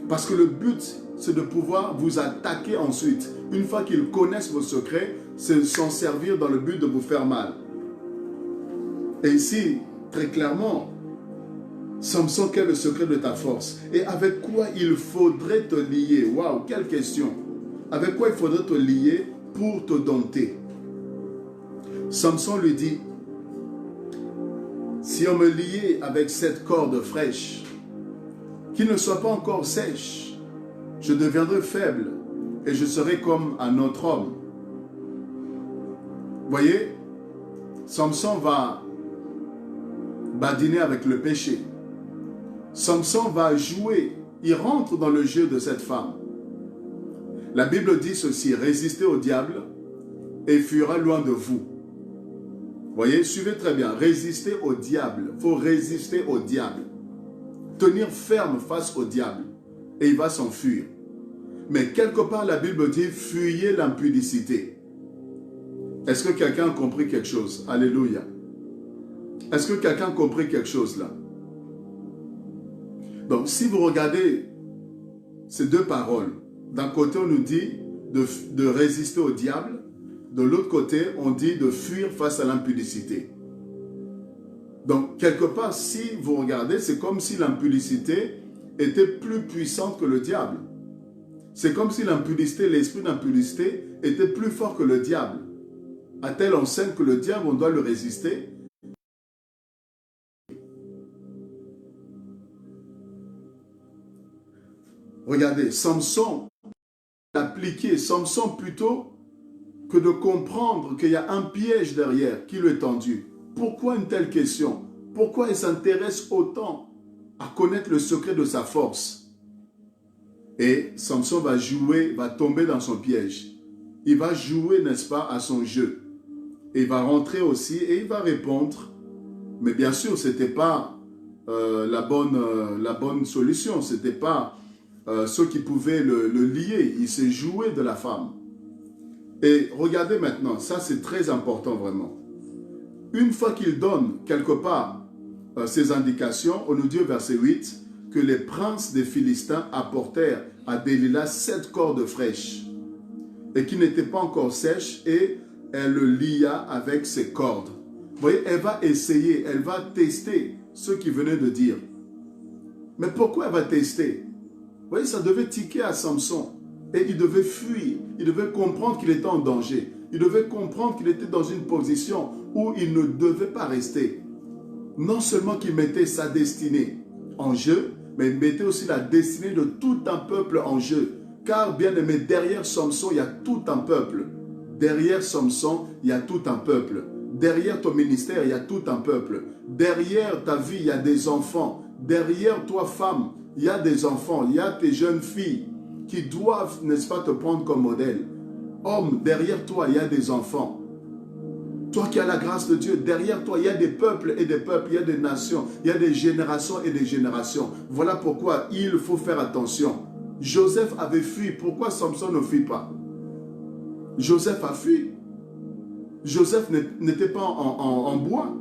Parce que le but, c'est de pouvoir vous attaquer ensuite. Une fois qu'ils connaissent vos secrets, c'est de s'en servir dans le but de vous faire mal. Et ici, très clairement, Samson, quel est le secret de ta force? Et avec quoi il faudrait te lier? Waouh, quelle question! Avec quoi il faudrait te lier pour te dompter? Samson lui dit, si on me liait avec cette corde fraîche, qui ne soit pas encore sèche, je deviendrai faible et je serai comme un autre homme. Voyez, Samson va badiner avec le péché. Samson va jouer, il rentre dans le jeu de cette femme. La Bible dit ceci, résistez au diable et il fuira loin de vous. Voyez, suivez très bien. Résister au diable. Il faut résister au diable. Tenir ferme face au diable. Et il va s'enfuir. Mais quelque part, la Bible dit, fuyez l'impudicité. Est-ce que quelqu'un a compris quelque chose? Alléluia. Est-ce que quelqu'un a compris quelque chose là? Donc, si vous regardez ces deux paroles, d'un côté, on nous dit de résister au diable. De l'autre côté, on dit de fuir face à l'impudicité. Donc, quelque part, si vous regardez, c'est comme si l'impudicité était plus puissante que le diable. C'est comme si l'impudicité, l'esprit d'impudicité était plus fort que le diable. À telle enseigne que le diable, on doit le résister. Regardez, Samson appliqué, Samson plutôt que de comprendre qu'il y a un piège derrière qui lui est tendu. Pourquoi une telle question? Pourquoi il s'intéresse autant à connaître le secret de sa force? Et Samson va jouer, va tomber dans son piège. Il va jouer, n'est-ce pas, à son jeu. Et il va rentrer aussi et il va répondre. Mais bien sûr, ce n'était pas la bonne solution. Ce n'était pas ceux qui pouvaient le lier. Il s'est joué de la femme. Et regardez maintenant, ça c'est très important vraiment. Une fois qu'il donne quelque part ces indications, on nous dit au verset 8 que les princes des Philistins apportèrent à Delilah 7 cordes fraîches et qui n'étaient pas encore sèches et elle le lia avec ses cordes. Vous voyez, elle va essayer, elle va tester ce qu'il venait de dire. Mais pourquoi elle va tester? Vous voyez, ça devait tiquer à Samson. Et il devait fuir, il devait comprendre qu'il était en danger. Il devait comprendre qu'il était dans une position où il ne devait pas rester. Non seulement qu'il mettait sa destinée en jeu, mais il mettait aussi la destinée de tout un peuple en jeu. Car, bien aimé, derrière Samson, il y a tout un peuple. Derrière Samson, il y a tout un peuple. Derrière ton ministère, il y a tout un peuple. Derrière ta vie, il y a des enfants. Derrière toi, femme, il y a des enfants, il y a tes jeunes filles qui doivent, n'est-ce pas, te prendre comme modèle. Homme, derrière toi, il y a des enfants. Toi qui as la grâce de Dieu, derrière toi, il y a des peuples et des peuples, il y a des nations, il y a des générations et des générations. Voilà pourquoi il faut faire attention. Joseph avait fui. Pourquoi Samson ne fuit pas? Joseph a fui. Joseph n'était pas en bois.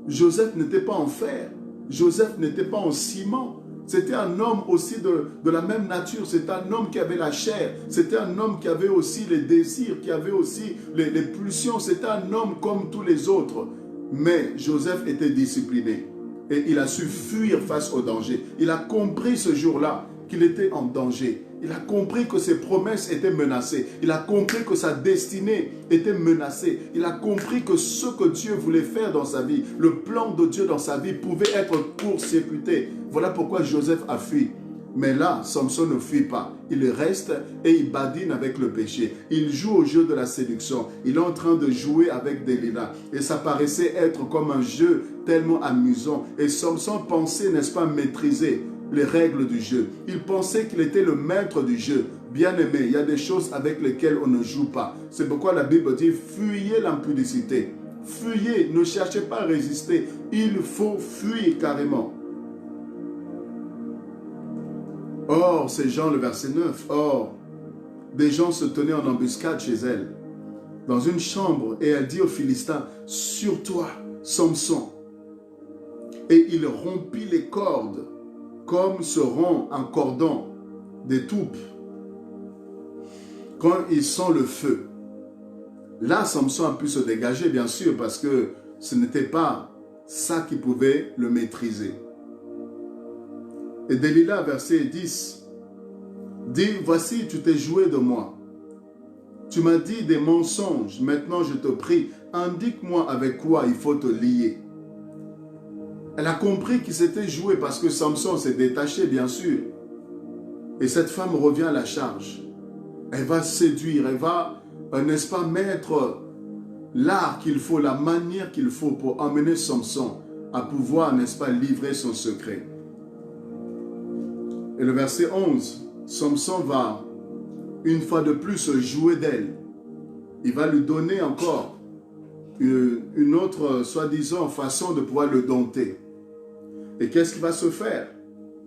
Joseph n'était pas en fer. Joseph n'était pas en ciment. C'était un homme aussi de la même nature. C'était un homme qui avait la chair. C'était un homme qui avait aussi les désirs, qui avait aussi les pulsions. C'était un homme comme tous les autres. Mais Joseph était discipliné. Et il a su fuir face au danger. Il a compris ce jour-là qu'il était en danger. Il a compris que ses promesses étaient menacées. Il a compris que sa destinée était menacée. Il a compris que ce que Dieu voulait faire dans sa vie, le plan de Dieu dans sa vie pouvait être court-circuité. Voilà pourquoi Joseph a fui. Mais là, Samson ne fuit pas. Il reste et il badine avec le péché. Il joue au jeu de la séduction. Il est en train de jouer avec Delilah. Et ça paraissait être comme un jeu tellement amusant. Et Samson pensait, n'est-ce pas, maîtriser les règles du jeu. Il pensait qu'il était le maître du jeu. Bien aimé, il y a des choses avec lesquelles on ne joue pas. C'est pourquoi la Bible dit, fuyez l'impudicité. Fuyez, ne cherchez pas à résister. Il faut fuir carrément. Or, ces gens, le verset 9, or, des gens se tenaient en embuscade chez elle, dans une chambre, et elle dit aux Philistins, sur toi, Samson. Et il rompit les cordes, comme se rompt un cordon des toupes quand il sent le feu. Là, Samson a pu se dégager, bien sûr, parce que ce n'était pas ça qui pouvait le maîtriser. Et Delilah, verset 10, dit, voici, tu t'es joué de moi. Tu m'as dit des mensonges. Maintenant, je te prie, indique-moi avec quoi il faut te lier. Elle a compris qu'il s'était joué parce que Samson s'est détaché, bien sûr. Et cette femme revient à la charge. Elle va séduire, elle va, n'est-ce pas, mettre l'art qu'il faut, la manière qu'il faut pour emmener Samson à pouvoir, n'est-ce pas, livrer son secret. Et le verset 11, Samson va, une fois de plus, se jouer d'elle. Il va lui donner encore une autre, soi-disant, façon de pouvoir le dompter. Et qu'est-ce qui va se faire?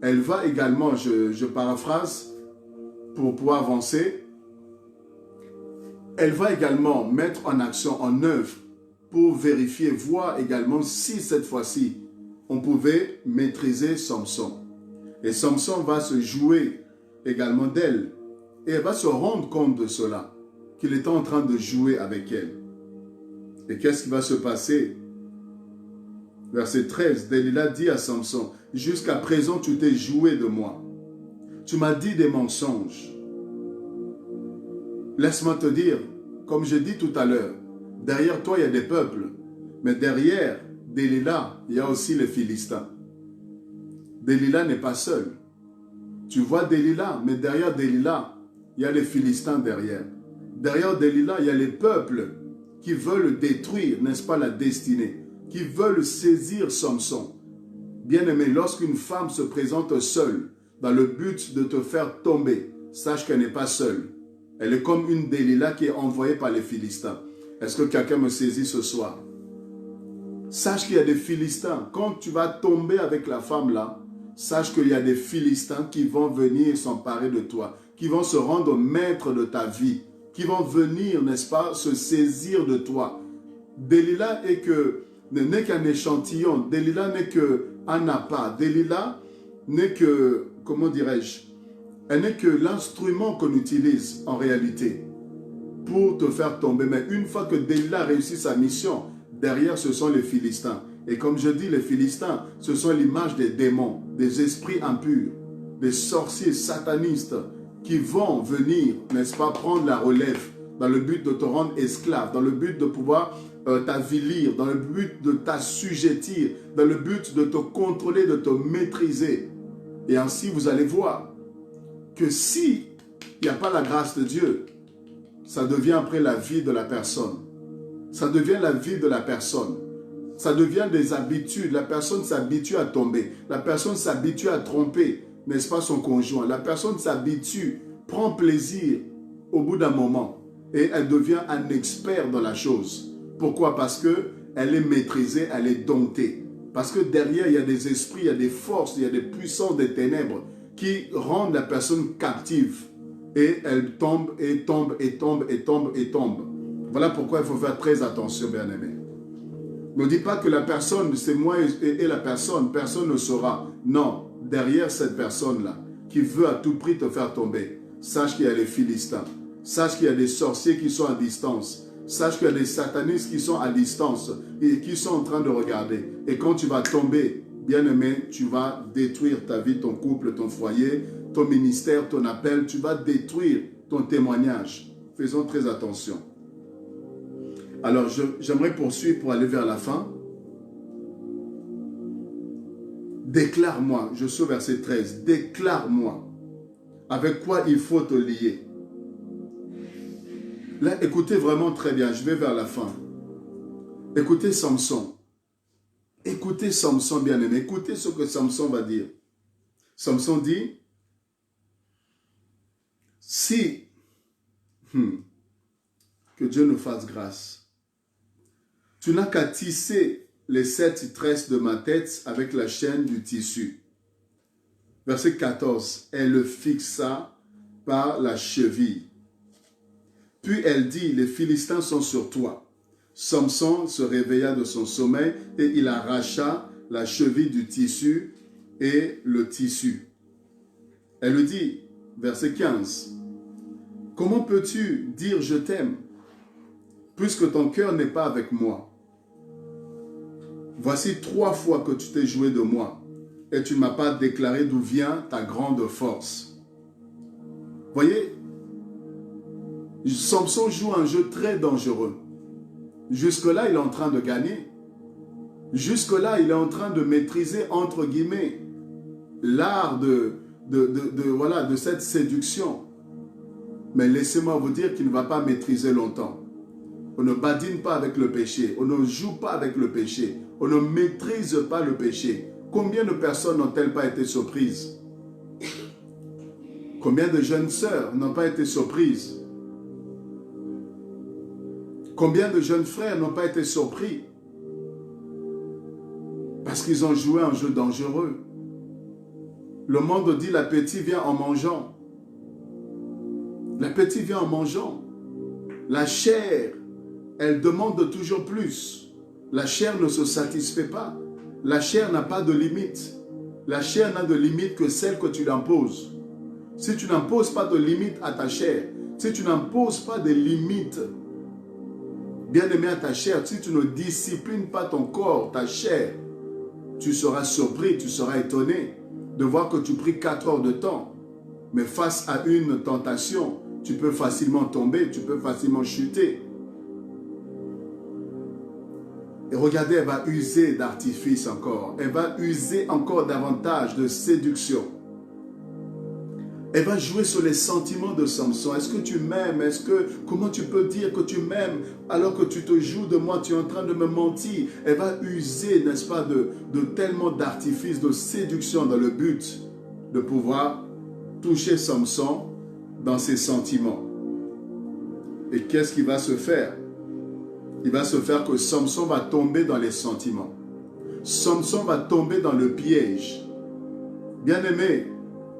Elle va également, je paraphrase pour pouvoir avancer, elle va également mettre en action, en œuvre, pour vérifier, voir également si cette fois-ci, on pouvait maîtriser Samson. Et Samson va se jouer également d'elle. Et elle va se rendre compte de cela, qu'il est en train de jouer avec elle. Et qu'est-ce qui va se passer? Verset 13, Delilah dit à Samson, jusqu'à présent, tu t'es joué de moi. Tu m'as dit des mensonges. Laisse-moi te dire, comme j'ai dit tout à l'heure, derrière toi, il y a des peuples. Mais derrière Delilah, il y a aussi les Philistins. Delilah n'est pas seul. Tu vois Delilah, mais derrière Delilah, il y a les Philistins derrière. Derrière Delilah, il y a les peuples qui veulent détruire, n'est-ce pas, la destinée, qui veulent saisir Samson. Bien-aimé, lorsqu'une femme se présente seule, dans le but de te faire tomber, sache qu'elle n'est pas seule. Elle est comme une Delilah qui est envoyée par les Philistins. Est-ce que quelqu'un me saisit ce soir? Sache qu'il y a des Philistins. Quand tu vas tomber avec la femme là, sache qu'il y a des Philistins qui vont venir s'emparer de toi, qui vont se rendre maîtres de ta vie, qui vont venir, n'est-ce pas, se saisir de toi. Delilah n'est qu'un échantillon. Delilah n'est qu'un appât. Delilah n'est que, comment dirais-je, elle n'est que l'instrument qu'on utilise en réalité pour te faire tomber. Mais une fois que Delilah réussit sa mission, derrière ce sont les Philistins. Et comme je dis, les Philistins, ce sont l'image des démons, des esprits impurs, des sorciers satanistes qui vont venir, n'est-ce pas, prendre la relève dans le but de te rendre esclave, dans le but de pouvoir t'avilir, dans le but de t'assujettir, dans le but de te contrôler, de te maîtriser. Et ainsi, vous allez voir que si il n'y a pas la grâce de Dieu, ça devient après la vie de la personne. Ça devient la vie de la personne. Ça devient des habitudes. La personne s'habitue à tomber. La personne s'habitue à tromper, n'est-ce pas, son conjoint. La personne s'habitue, prend plaisir au bout d'un moment. Et elle devient un expert dans la chose. Pourquoi? Parce qu'elle est maîtrisée, elle est domptée. Parce que derrière, il y a des esprits, il y a des forces, il y a des puissances des ténèbres qui rendent la personne captive. Et elle tombe, et tombe, et tombe, et tombe, et tombe. Voilà pourquoi il faut faire très attention, bien-aimé. Ne dis pas que la personne, c'est moi et la personne, personne ne saura. Non, derrière cette personne-là, qui veut à tout prix te faire tomber, sache qu'il y a les Philistins. Sache qu'il y a des sorciers qui sont à distance. Sache qu'il y a des satanistes qui sont à distance et qui sont en train de regarder. Et quand tu vas tomber, bien-aimé, tu vas détruire ta vie, ton couple, ton foyer, ton ministère, ton appel. Tu vas détruire ton témoignage. Faisons très attention. Alors, j'aimerais poursuivre pour aller vers la fin. Déclare-moi, je suis au verset 13, déclare-moi avec quoi il faut te lier. Là, écoutez vraiment très bien, je vais vers la fin. Écoutez Samson. Écoutez Samson, bien-aimé. Écoutez ce que Samson va dire. Samson dit, si, que Dieu nous fasse grâce, tu n'as qu'à tisser les 7 tresses de ma tête avec la chaîne du tissu. Verset 14, elle le fixa par la cheville. Puis elle dit, les Philistins sont sur toi. Samson se réveilla de son sommeil et il arracha la cheville du tissu et le tissu. Elle lui dit, verset 15, comment peux-tu dire je t'aime puisque ton cœur n'est pas avec moi? Voici 3 fois que tu t'es joué de moi et tu ne m'as pas déclaré d'où vient ta grande force. Voyez, Samson joue un jeu très dangereux. Jusque-là, il est en train de gagner. Jusque-là, il est en train de maîtriser, entre guillemets, l'art de cette séduction. Mais laissez-moi vous dire qu'il ne va pas maîtriser longtemps. On ne badine pas avec le péché. On ne joue pas avec le péché. On ne maîtrise pas le péché. Combien de personnes n'ont-elles pas été surprises? Combien de jeunes sœurs n'ont pas été surprises? Combien de jeunes frères n'ont pas été surpris? Parce qu'ils ont joué un jeu dangereux. Le monde dit l'appétit vient en mangeant. L'appétit vient en mangeant. La chair, elle demande toujours plus. La chair ne se satisfait pas. La chair n'a pas de limite. La chair n'a de limite que celle que tu l'imposes. Si tu n'imposes pas de limite à ta chair, si tu n'imposes pas de limites bien-aimé à ta chair, si tu ne disciplines pas ton corps, ta chair, tu seras surpris, tu seras étonné de voir que tu pries 4 heures de temps. Mais face à une tentation, tu peux facilement tomber, tu peux facilement chuter. Et regardez, elle va user d'artifice encore. Elle va user encore davantage de séduction. Elle va jouer sur les sentiments de Samson. Est-ce que tu m'aimes? Comment tu peux dire que tu m'aimes alors que tu te joues de moi? Tu es en train de me mentir. Elle va user, n'est-ce pas, de tellement d'artifices, de séduction dans le but de pouvoir toucher Samson dans ses sentiments. Et qu'est-ce qui va se faire? Il va se faire que Samson va tomber dans les sentiments. Samson va tomber dans le piège. Bien-aimé,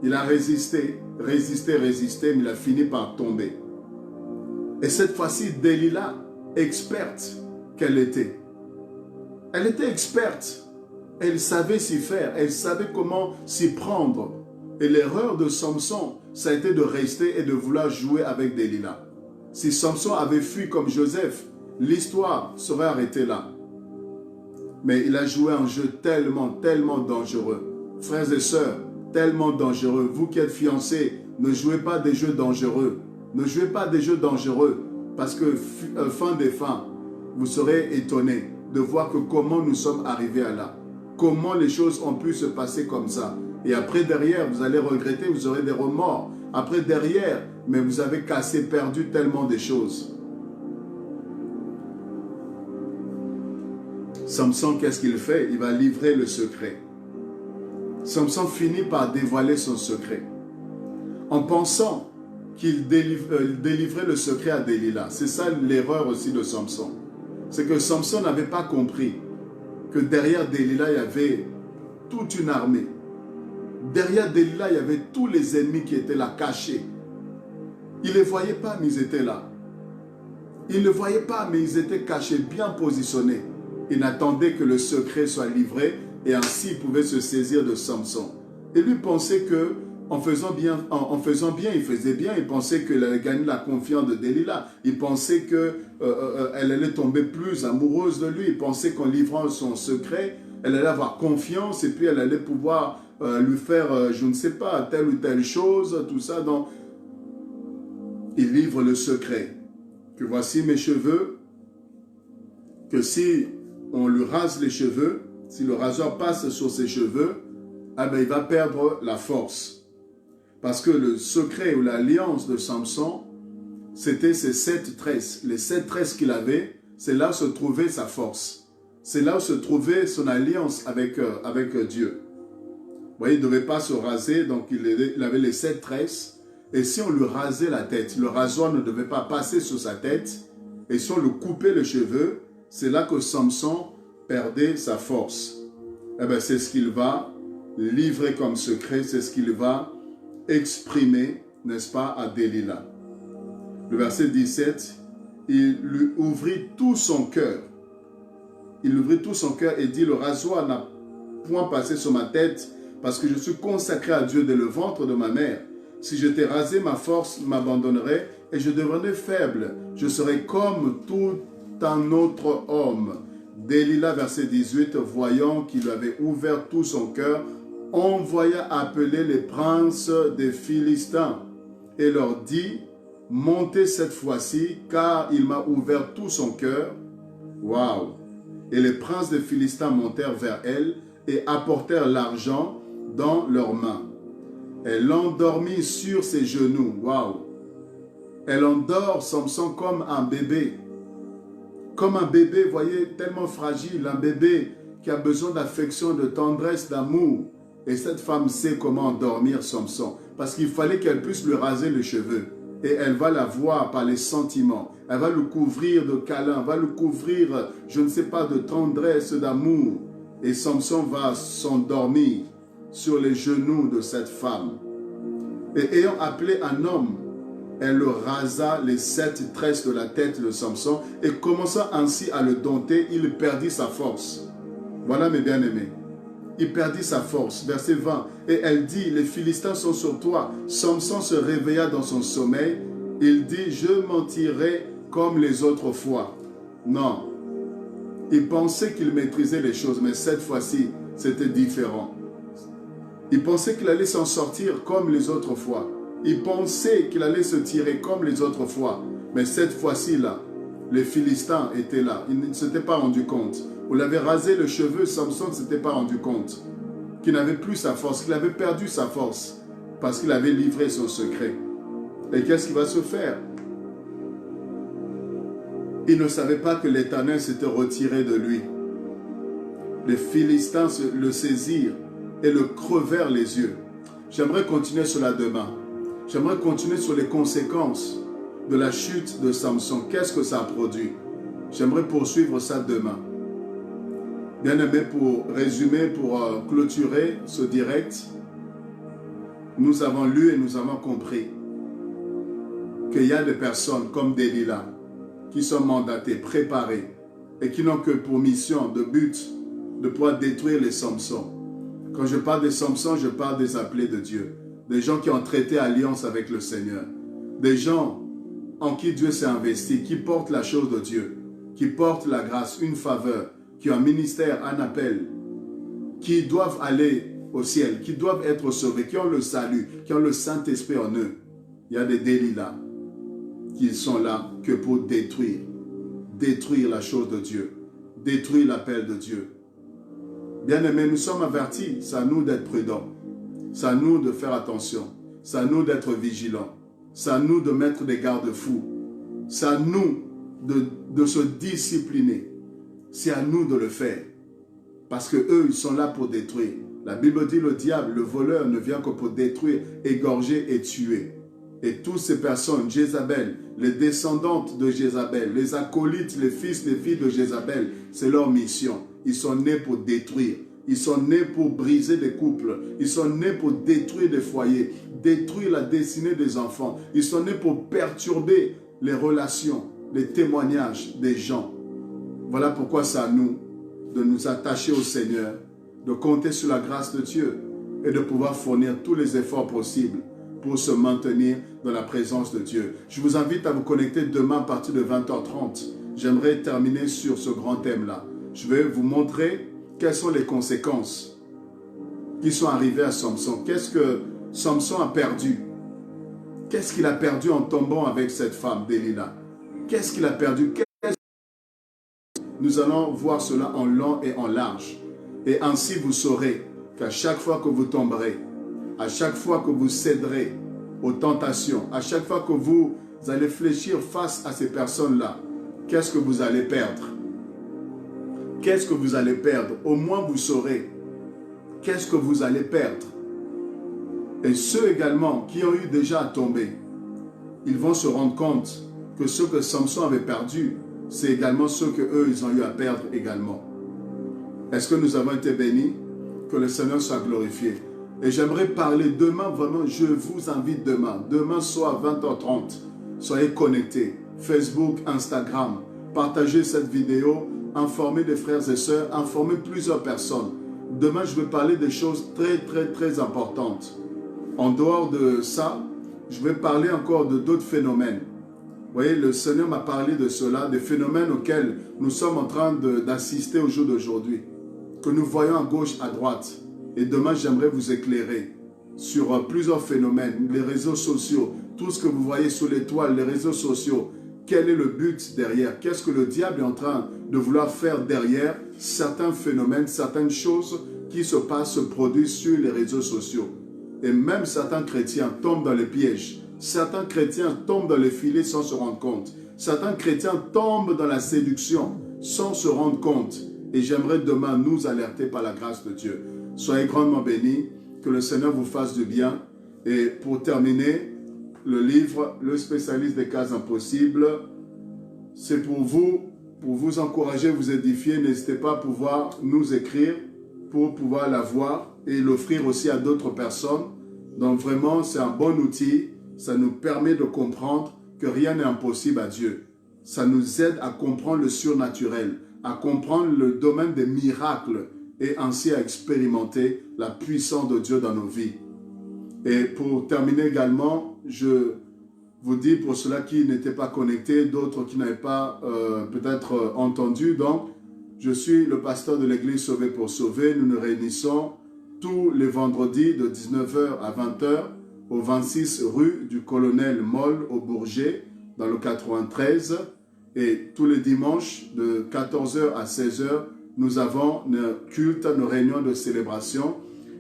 il a résisté, mais il a fini par tomber. Et cette fois-ci, Delilah, experte qu'elle était. Elle était experte. Elle savait s'y faire. Elle savait comment s'y prendre. Et l'erreur de Samson, ça a été de rester et de vouloir jouer avec Delilah. Si Samson avait fui comme Joseph, l'histoire serait arrêtée là. Mais il a joué un jeu tellement dangereux. Frères et sœurs, tellement dangereux. Vous qui êtes fiancés, ne jouez pas des jeux dangereux. Ne jouez pas des jeux dangereux. Parce que fin des fins, vous serez étonnés de voir que comment nous sommes arrivés à là. Comment les choses ont pu se passer comme ça. Et après derrière, vous allez regretter, vous aurez des remords. Après derrière, mais vous avez cassé, perdu tellement de choses. Samson, qu'est-ce qu'il fait? Il va livrer le secret. Samson finit par dévoiler son secret. En pensant qu'il délivrait le secret à Delilah. C'est ça l'erreur aussi de Samson. C'est que Samson n'avait pas compris que derrière Delilah, il y avait toute une armée. Derrière Delilah, il y avait tous les ennemis qui étaient là, cachés. Il ne les voyait pas, mais ils étaient là. Il ne les voyait pas, mais ils étaient cachés, bien positionnés. Il n'attendait que le secret soit livré et ainsi il pouvait se saisir de Samson. Et lui pensait que en faisant bien, il faisait bien. Il pensait qu'il allait gagner la confiance de Delilah. Il pensait qu'elle allait tomber plus amoureuse de lui. Il pensait qu'en livrant son secret, elle allait avoir confiance et puis elle allait pouvoir lui faire, je ne sais pas, telle ou telle chose, tout ça. Donc, il livre le secret. Que voici mes cheveux, que si on lui rase les cheveux, si le rasoir passe sur ses cheveux, eh bien, il va perdre la force. Parce que le secret ou l'alliance de Samson, c'était ses 7 tresses. Les 7 tresses qu'il avait, c'est là où se trouvait sa force. C'est là où se trouvait son alliance avec Dieu. Vous voyez, il ne devait pas se raser, donc il avait les 7 tresses. Et si on lui rasait la tête, le rasoir ne devait pas passer sur sa tête. Et si on lui coupait les cheveux, c'est là que Samson perdait sa force. Eh bien, c'est ce qu'il va livrer comme secret, c'est ce qu'il va exprimer, n'est-ce pas, à Delilah. Le verset 17, il lui ouvrit tout son cœur. Il lui ouvrit tout son cœur et dit, le rasoir n'a point passé sur ma tête parce que je suis consacré à Dieu dès le ventre de ma mère. Si je t'ai rasé, ma force m'abandonnerait et je devenais faible. Je serais comme tout un autre homme. Delilah, verset 18, voyant qu'il lui avait ouvert tout son cœur, envoya appeler les princes des Philistins et leur dit, montez cette fois-ci, car il m'a ouvert tout son cœur. Waouh! Et les princes des Philistins montèrent vers elle et apportèrent l'argent dans leurs mains. Elle l'endormit sur ses genoux. Waouh! Elle endort Samson comme un bébé. Comme un bébé, voyez, tellement fragile, un bébé qui a besoin d'affection, de tendresse, d'amour. Et cette femme sait comment endormir Samson. Parce qu'il fallait qu'elle puisse lui raser les cheveux. Et elle va la voir par les sentiments. Elle va le couvrir de câlins, va le couvrir, je ne sais pas, de tendresse, d'amour. Et Samson va s'endormir sur les genoux de cette femme. Et ayant appelé un homme, elle le rasa les 7 tresses de la tête de Samson et commençant ainsi à le dompter, il perdit sa force. Voilà mes bien-aimés. Il perdit sa force. Verset 20. Et elle dit, les Philistins sont sur toi. Samson se réveilla dans son sommeil. Il dit, je mentirai comme les autres fois. Non. Il pensait qu'il maîtrisait les choses, mais cette fois-ci, c'était différent. Il pensait qu'il allait s'en sortir comme les autres fois. Il pensait qu'il allait se tirer comme les autres fois. Mais cette fois-ci là, les Philistins étaient là. Ils ne s'étaient pas rendus compte. On l'avait rasé le cheveu, Samson ne s'était pas rendu compte qu'il n'avait plus sa force, qu'il avait perdu sa force parce qu'il avait livré son secret. Et qu'est-ce qui va se faire? Il ne savait pas que l'Éternel s'était retiré de lui. Les Philistins le saisirent et le crevèrent les yeux. J'aimerais continuer sur la demain. J'aimerais continuer sur les conséquences de la chute de Samson. Qu'est-ce que ça a produit? J'aimerais poursuivre ça demain. Bien aimé, pour résumer, pour clôturer ce direct, nous avons lu et nous avons compris qu'il y a des personnes comme Delilah qui sont mandatées, préparées et qui n'ont que pour mission, de but, de pouvoir détruire les Samsons. Quand je parle des Samsons, je parle des appelés de Dieu. Des gens qui ont traité alliance avec le Seigneur. Des gens en qui Dieu s'est investi, qui portent la chose de Dieu, qui portent la grâce, une faveur, qui ont un ministère, un appel, qui doivent aller au ciel, qui doivent être sauvés, qui ont le salut, qui ont le Saint-Esprit en eux. Il y a des Delilah qui sont là que pour détruire la chose de Dieu, détruire l'appel de Dieu. Bien-aimés, nous sommes avertis, c'est à nous d'être prudents, c'est à nous de faire attention, c'est à nous d'être vigilants, c'est à nous de mettre des garde-fous, c'est à nous de se discipliner, c'est à nous de le faire, parce qu'eux, ils sont là pour détruire. La Bible dit, le diable, le voleur ne vient que pour détruire, égorger et tuer. Et toutes ces personnes, Jézabel, les descendantes de Jézabel, les acolytes, les fils, les filles de Jézabel, c'est leur mission. Ils sont nés pour détruire. Ils sont nés pour briser des couples. Ils sont nés pour détruire des foyers, détruire la destinée des enfants. Ils sont nés pour perturber les relations, les témoignages des gens. Voilà pourquoi c'est à nous de nous attacher au Seigneur, de compter sur la grâce de Dieu et de pouvoir fournir tous les efforts possibles pour se maintenir dans la présence de Dieu. Je vous invite à vous connecter demain à partir de 20h30. J'aimerais terminer sur ce grand thème-là. Je vais vous montrer quelles sont les conséquences qui sont arrivées à Samson. Qu'est-ce que Samson a perdu? Qu'est-ce qu'il a perdu en tombant avec cette femme, Delilah? Qu'est-ce qu'il a perdu? Nous allons voir cela en long et en large. Et ainsi vous saurez qu'à chaque fois que vous tomberez, à chaque fois que vous céderez aux tentations, à chaque fois que vous allez fléchir face à ces personnes-là, qu'est-ce que vous allez perdre? Qu'est-ce que vous allez perdre? Au moins vous saurez qu'est-ce que vous allez perdre. Et ceux également qui ont eu déjà à tomber, ils vont se rendre compte que ce que Samson avait perdu, c'est également ce qu'eux, ils ont eu à perdre également. Est-ce que nous avons été bénis? Que le Seigneur soit glorifié. Et j'aimerais parler demain, vraiment, je vous invite demain soir à 20h30. Soyez connectés. Facebook, Instagram. Partagez cette vidéo. Informez des frères et sœurs. Informez plusieurs personnes. Demain, je vais parler des choses très importantes. En dehors de ça, je vais parler encore de d'autres phénomènes. Vous voyez, le Seigneur m'a parlé de cela, des phénomènes auxquels nous sommes en train d'assister au jour d'aujourd'hui. Que nous voyons à gauche, à droite. Et demain, j'aimerais vous éclairer sur plusieurs phénomènes, les réseaux sociaux, tout ce que vous voyez sur l'étoile, les réseaux sociaux. Quel est le but derrière? Qu'est-ce que le diable est en train de vouloir faire derrière certains phénomènes, certaines choses qui se passent, se produisent sur les réseaux sociaux? Et même certains chrétiens tombent dans les pièges. Certains chrétiens tombent dans les filets sans se rendre compte. Certains chrétiens tombent dans la séduction sans se rendre compte. Et j'aimerais demain nous alerter par la grâce de Dieu. Soyez grandement bénis, que le Seigneur vous fasse du bien. Et pour terminer, le livre, Le spécialiste des cas impossibles, c'est pour vous encourager, vous édifier. N'hésitez pas à pouvoir nous écrire pour pouvoir l'avoir et l'offrir aussi à d'autres personnes. Donc vraiment, c'est un bon outil. Ça nous permet de comprendre que rien n'est impossible à Dieu. Ça nous aide à comprendre le surnaturel, à comprendre le domaine des miracles et ainsi à expérimenter la puissance de Dieu dans nos vies. Et pour terminer également, je vous dis pour ceux-là qui n'étaient pas connectés, d'autres qui n'avaient pas peut-être entendu, donc Je suis le pasteur de l'église Sauvé pour Sauver. Nous nous réunissons tous les vendredis de 19 h à 20 h au 26 rue du Colonel Moll au Bourget, dans le 93. Et tous les dimanches de 14 h à 16 h, nous avons nos cultes, nos réunions de célébration.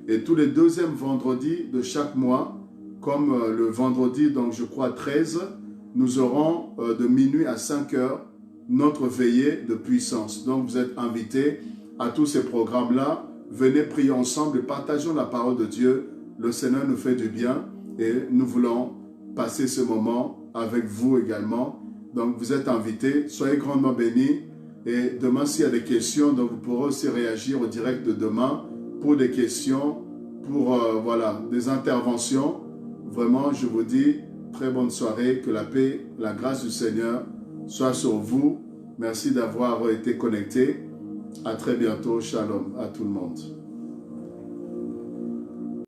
Et tous les deuxièmes vendredis de chaque mois, comme le vendredi, donc je crois 13, nous aurons de minuit à 5 h notre veillée de puissance. Donc vous êtes invités à tous ces programmes-là. Venez prier ensemble et partageons la parole de Dieu. Le Seigneur nous fait du bien et nous voulons passer ce moment avec vous également. Donc vous êtes invités, soyez grandement bénis. Et demain, s'il y a des questions, donc vous pourrez aussi réagir au direct de demain pour des questions, pour voilà, des interventions. Vraiment, je vous dis, très bonne soirée, que la paix, la grâce du Seigneur soit sur vous. Merci d'avoir été connectés. À très bientôt. Shalom à tout le monde.